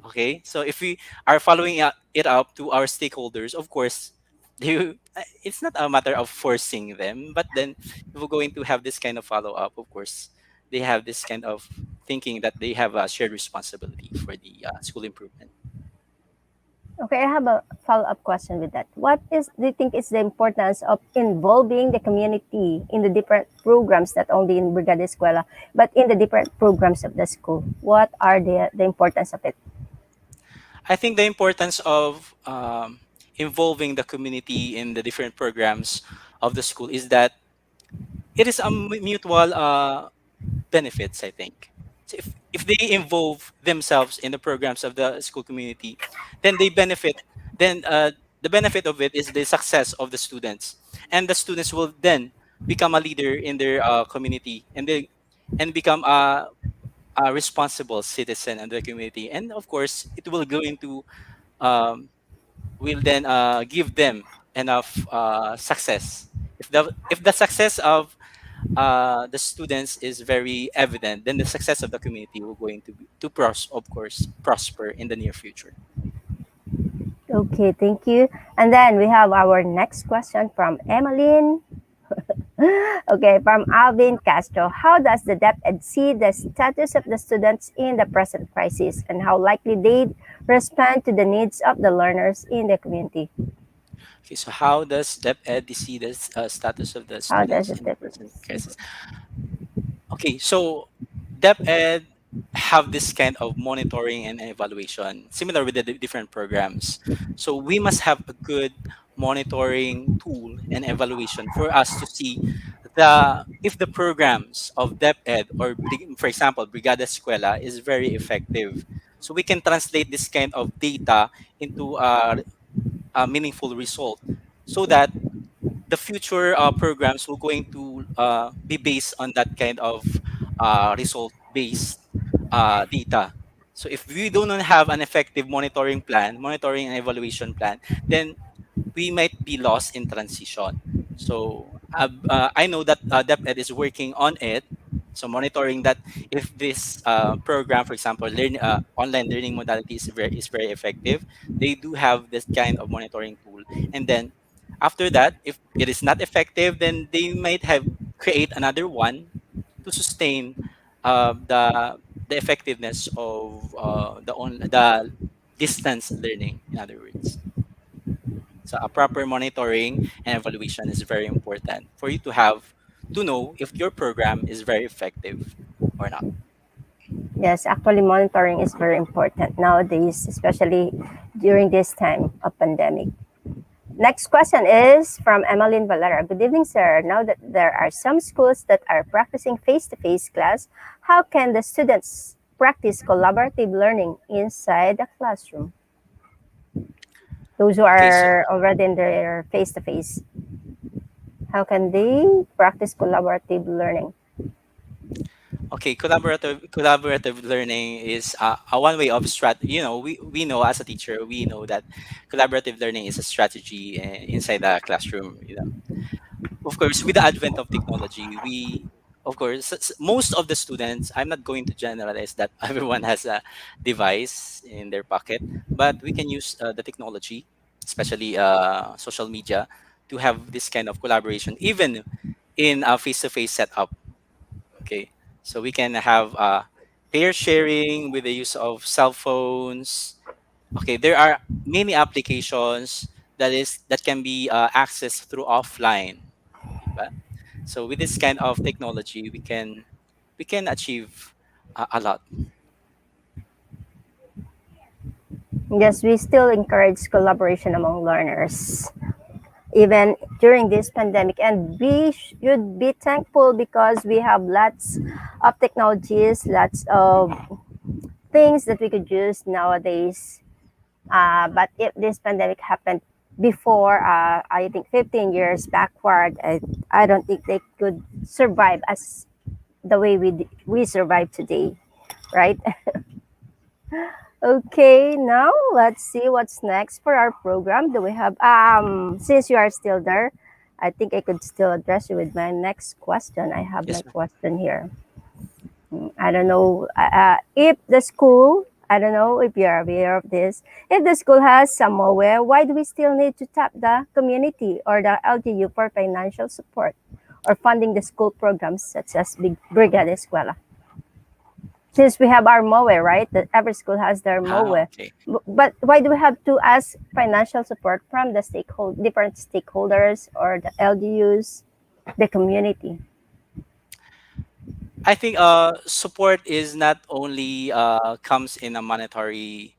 Okay, so if we are following it up to our stakeholders, of course, it's not a matter of forcing them, but then if we're going to have this kind of follow up, of course, they have this kind of thinking that they have a shared responsibility for the school improvement. Okay, I have a follow-up question with that. What is do you think is the importance of involving the community in the different programs, not only in Brigada Escuela, but in the different programs of the school? What are the importance of it? I think the importance of involving the community in the different programs of the school is that it is a mutual benefits, I think. So if they involve themselves in the programs of the school community, then they benefit. Then the benefit of it is the success of the students, and the students will then become a leader in their community, and become a responsible citizen in the community. And of course, it will go into um, will then give them enough success. If the success of the students is very evident, then the success of the community will going to of course prosper in the near future. Okay, thank you. And then we have our next question from Emmeline. Okay, from Alvin Castro. How does the DepEd see the status of the students in the present crisis, and how likely they respond to the needs of the learners in the community? Okay, so how does DepEd see the status of the How does students it in the differ? present crisis? Okay, so DepEd have this kind of monitoring and evaluation, similar with the different programs. So we must have a good monitoring tool and evaluation for us to see the if the programs of DepEd or for example Brigada Escuela is very effective. So we can translate this kind of data into a meaningful result, so that the future programs will going to be based on that kind of result based data. So if we do not have an effective monitoring and evaluation plan, then we might be lost in transition. So I know that DepEd is working on it. So monitoring that if this program, for example, online learning modality is very effective, they do have this kind of monitoring tool. And then after that, if it is not effective, then they might have create another one to sustain the effectiveness of the distance learning. In other words. So a proper monitoring and evaluation is very important for you to have to know if your program is very effective or not. Yes, actually, monitoring is very important nowadays, especially during this time of pandemic. Next question is from Emmeline Valera. Good evening, sir. Now that there are some schools that are practicing face-to-face class, how can the students practice collaborative learning inside the classroom? Those who Okay, so are already in their face-to-face, how can they practice collaborative learning? okay, collaborative learning is a one way of You know, we know as a teacher, we know that collaborative learning is a strategy inside the classroom. You know, of course, with the advent of technology, of course, most of the students. I'm not going to generalize that everyone has a device in their pocket, but we can use the technology, especially social media, to have this kind of collaboration, even in a face-to-face setup. Okay, so we can have pair sharing with the use of cell phones. Okay, there are many applications that can be accessed through offline. Diba? So with this kind of technology, we can achieve a lot. Yes, we still encourage collaboration among learners, even during this pandemic. And we should be thankful because we have lots of technologies, lots of things that we could use nowadays. But if this pandemic happened before, I think 15 years backward, I don't think they could survive as the way we survive today, right? Okay, now let's see what's next for our program. Do we have since you are still there, I think I could still address you with my next question. I have my Yes, ma'am. question here. I don't know if the school, I don't know if you're aware of this, if the school has some malware, why do we still need to tap the community or the LGU for financial support or funding the school programs such as Big Brigada Escuela? Since we have our MOE, right? That every school has their MOE. Okay. But why do we have to ask financial support from the different stakeholders or the LGUs, the community? I think support is not only comes in a monetary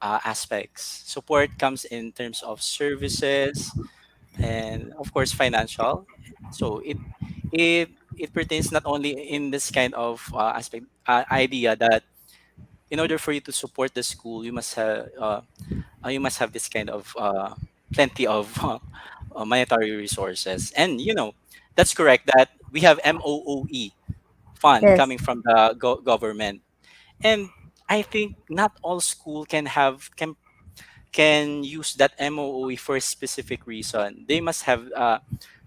aspects. Support comes in terms of services and of course financial. So it pertains not only in this kind of aspect idea that in order for you to support the school, you must have this kind of plenty of monetary resources. And you know, that's correct that we have MOOE fund Yes. coming from the government. And I think not all school can use that MOOE for a specific reason. They must have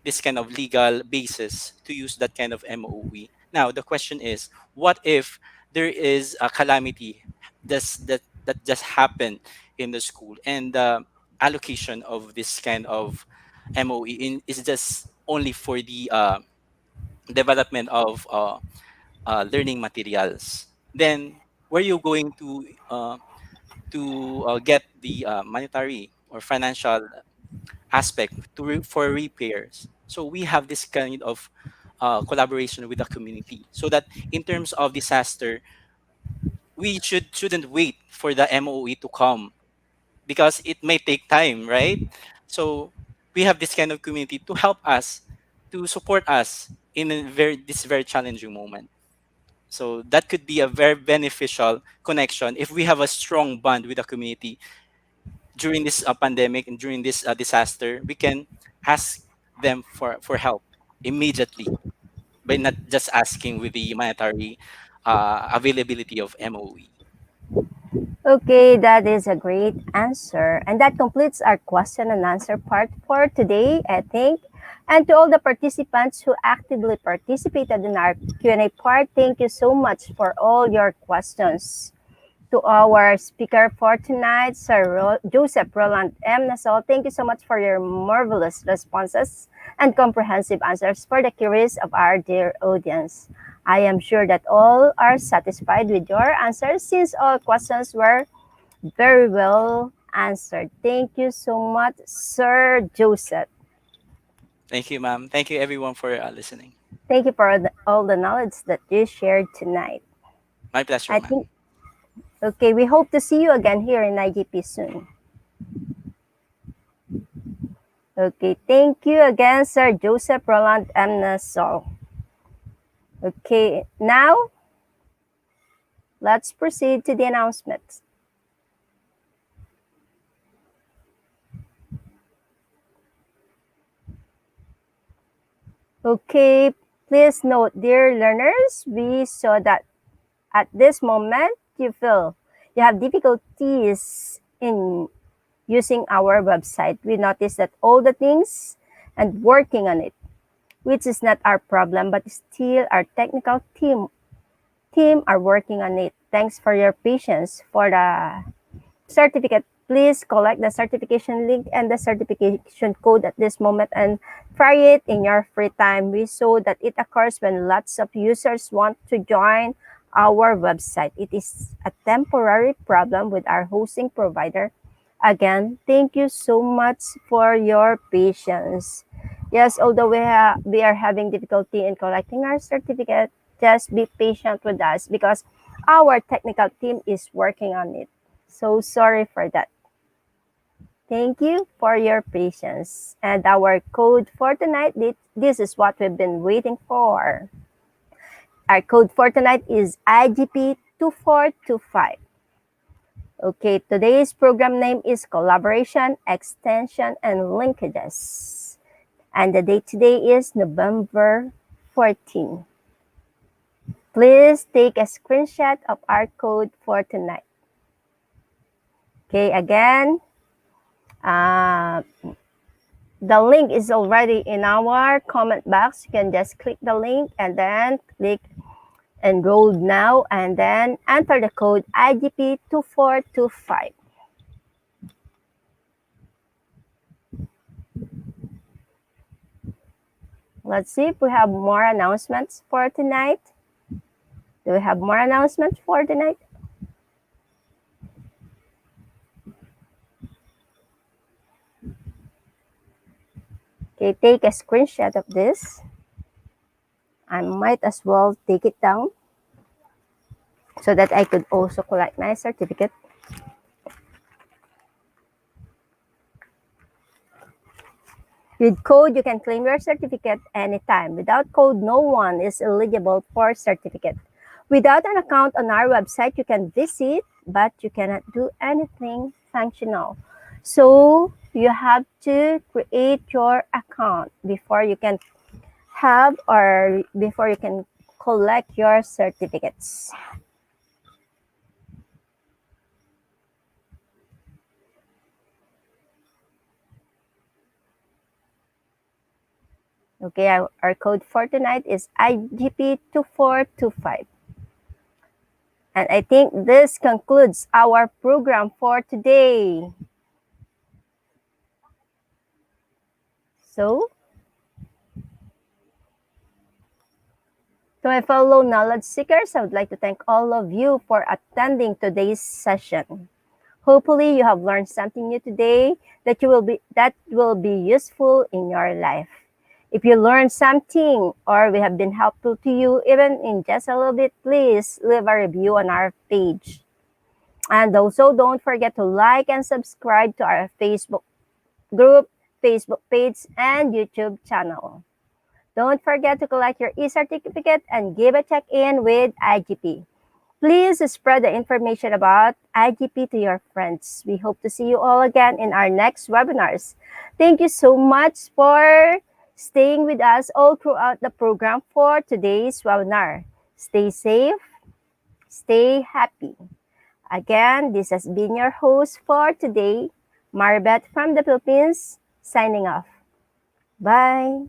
this kind of legal basis to use that kind of MOOE. Now the question is, what if there is a calamity that just happened in the school, and the allocation of this kind of MOE is just only for the development of learning materials? Then where you going to get the monetary or financial aspect for repairs? So we have this kind of collaboration with the community, so that in terms of disaster, we shouldn't wait for the MOE to come, because it may take time, right? So we have this kind of community to help us, to support us in this very challenging moment. So that could be a very beneficial connection if we have a strong bond with the community during this pandemic and during this disaster. We can ask them for help immediately by not just asking with the monetary availability of MOE. Okay, that is a great answer. And that completes our question and answer part for today, I think. And to all the participants who actively participated in our Q&A part, thank you so much for all your questions. To our speaker for tonight, Sir Joseph Roland M. Nasol. Thank you so much for your marvelous responses and comprehensive answers for the queries of our dear audience. I am sure that all are satisfied with your answers since all questions were very well answered. Thank you so much, Sir Joseph. Thank you, ma'am. Thank you, everyone, for listening. Thank you for all the knowledge that you shared tonight. My pleasure, I ma'am. think, okay, we hope to see you again here in IGP soon. Okay, thank you again, Sir Joseph Roland M. Nassau. Okay, now let's proceed to the announcements. Okay, please note, dear learners, we saw that at this moment you feel you have difficulties in using our website. We noticed that all the things and working on it, which is not our problem, but still our technical team are working on it. Thanks for your patience. For the certificate, please collect the certification link and the certification code at this moment and try it in your free time. We saw that it occurs when lots of users want to join our website. It is a temporary problem with our hosting provider. Again, thank you so much for your patience. Yes, although we are having difficulty in collecting our certificate, just be patient with us because our technical team is working on it. So sorry for that. Thank you for your patience. And our code for tonight, this is what we've been waiting for. Our code for tonight is IGP2425. Okay, today's program name is Collaboration, Extension, and Linkages. And the date today is November 14. Please take a screenshot of our code for tonight. Okay, again, the link is already in our comment box. You can just click the link and then click enroll now and then enter the code IGP2425. Let's see if we have more announcements for tonight. Do we have more announcements for tonight? Okay, take a screenshot of this. I might as well take it down so that I could also collect my certificate. With code, you can claim your certificate anytime. Without code, no one is eligible for certificate. Without an account on our website, you can visit, but you cannot do anything functional. So you have to create your account before you can have or before you can collect your certificates. Okay, our code for tonight is IGP2425. And I think this concludes our program for today. So, to my fellow knowledge seekers, I would like to thank all of you for attending today's session. Hopefully, you have learned something new today that will be useful in your life. If you learned something or we have been helpful to you, even in just a little bit, please leave a review on our page. And also, don't forget to like and subscribe to our Facebook group, Facebook page, and YouTube channel. Don't forget to collect your e-certificate and give a check-in with IGP. Please spread the information about IGP to your friends. We hope to see you all again in our next webinars. Thank you so much for staying with us all throughout the program for today's webinar. Stay safe, stay happy. Again, this has been your host for today, Marbeth from the Philippines, signing off. Bye.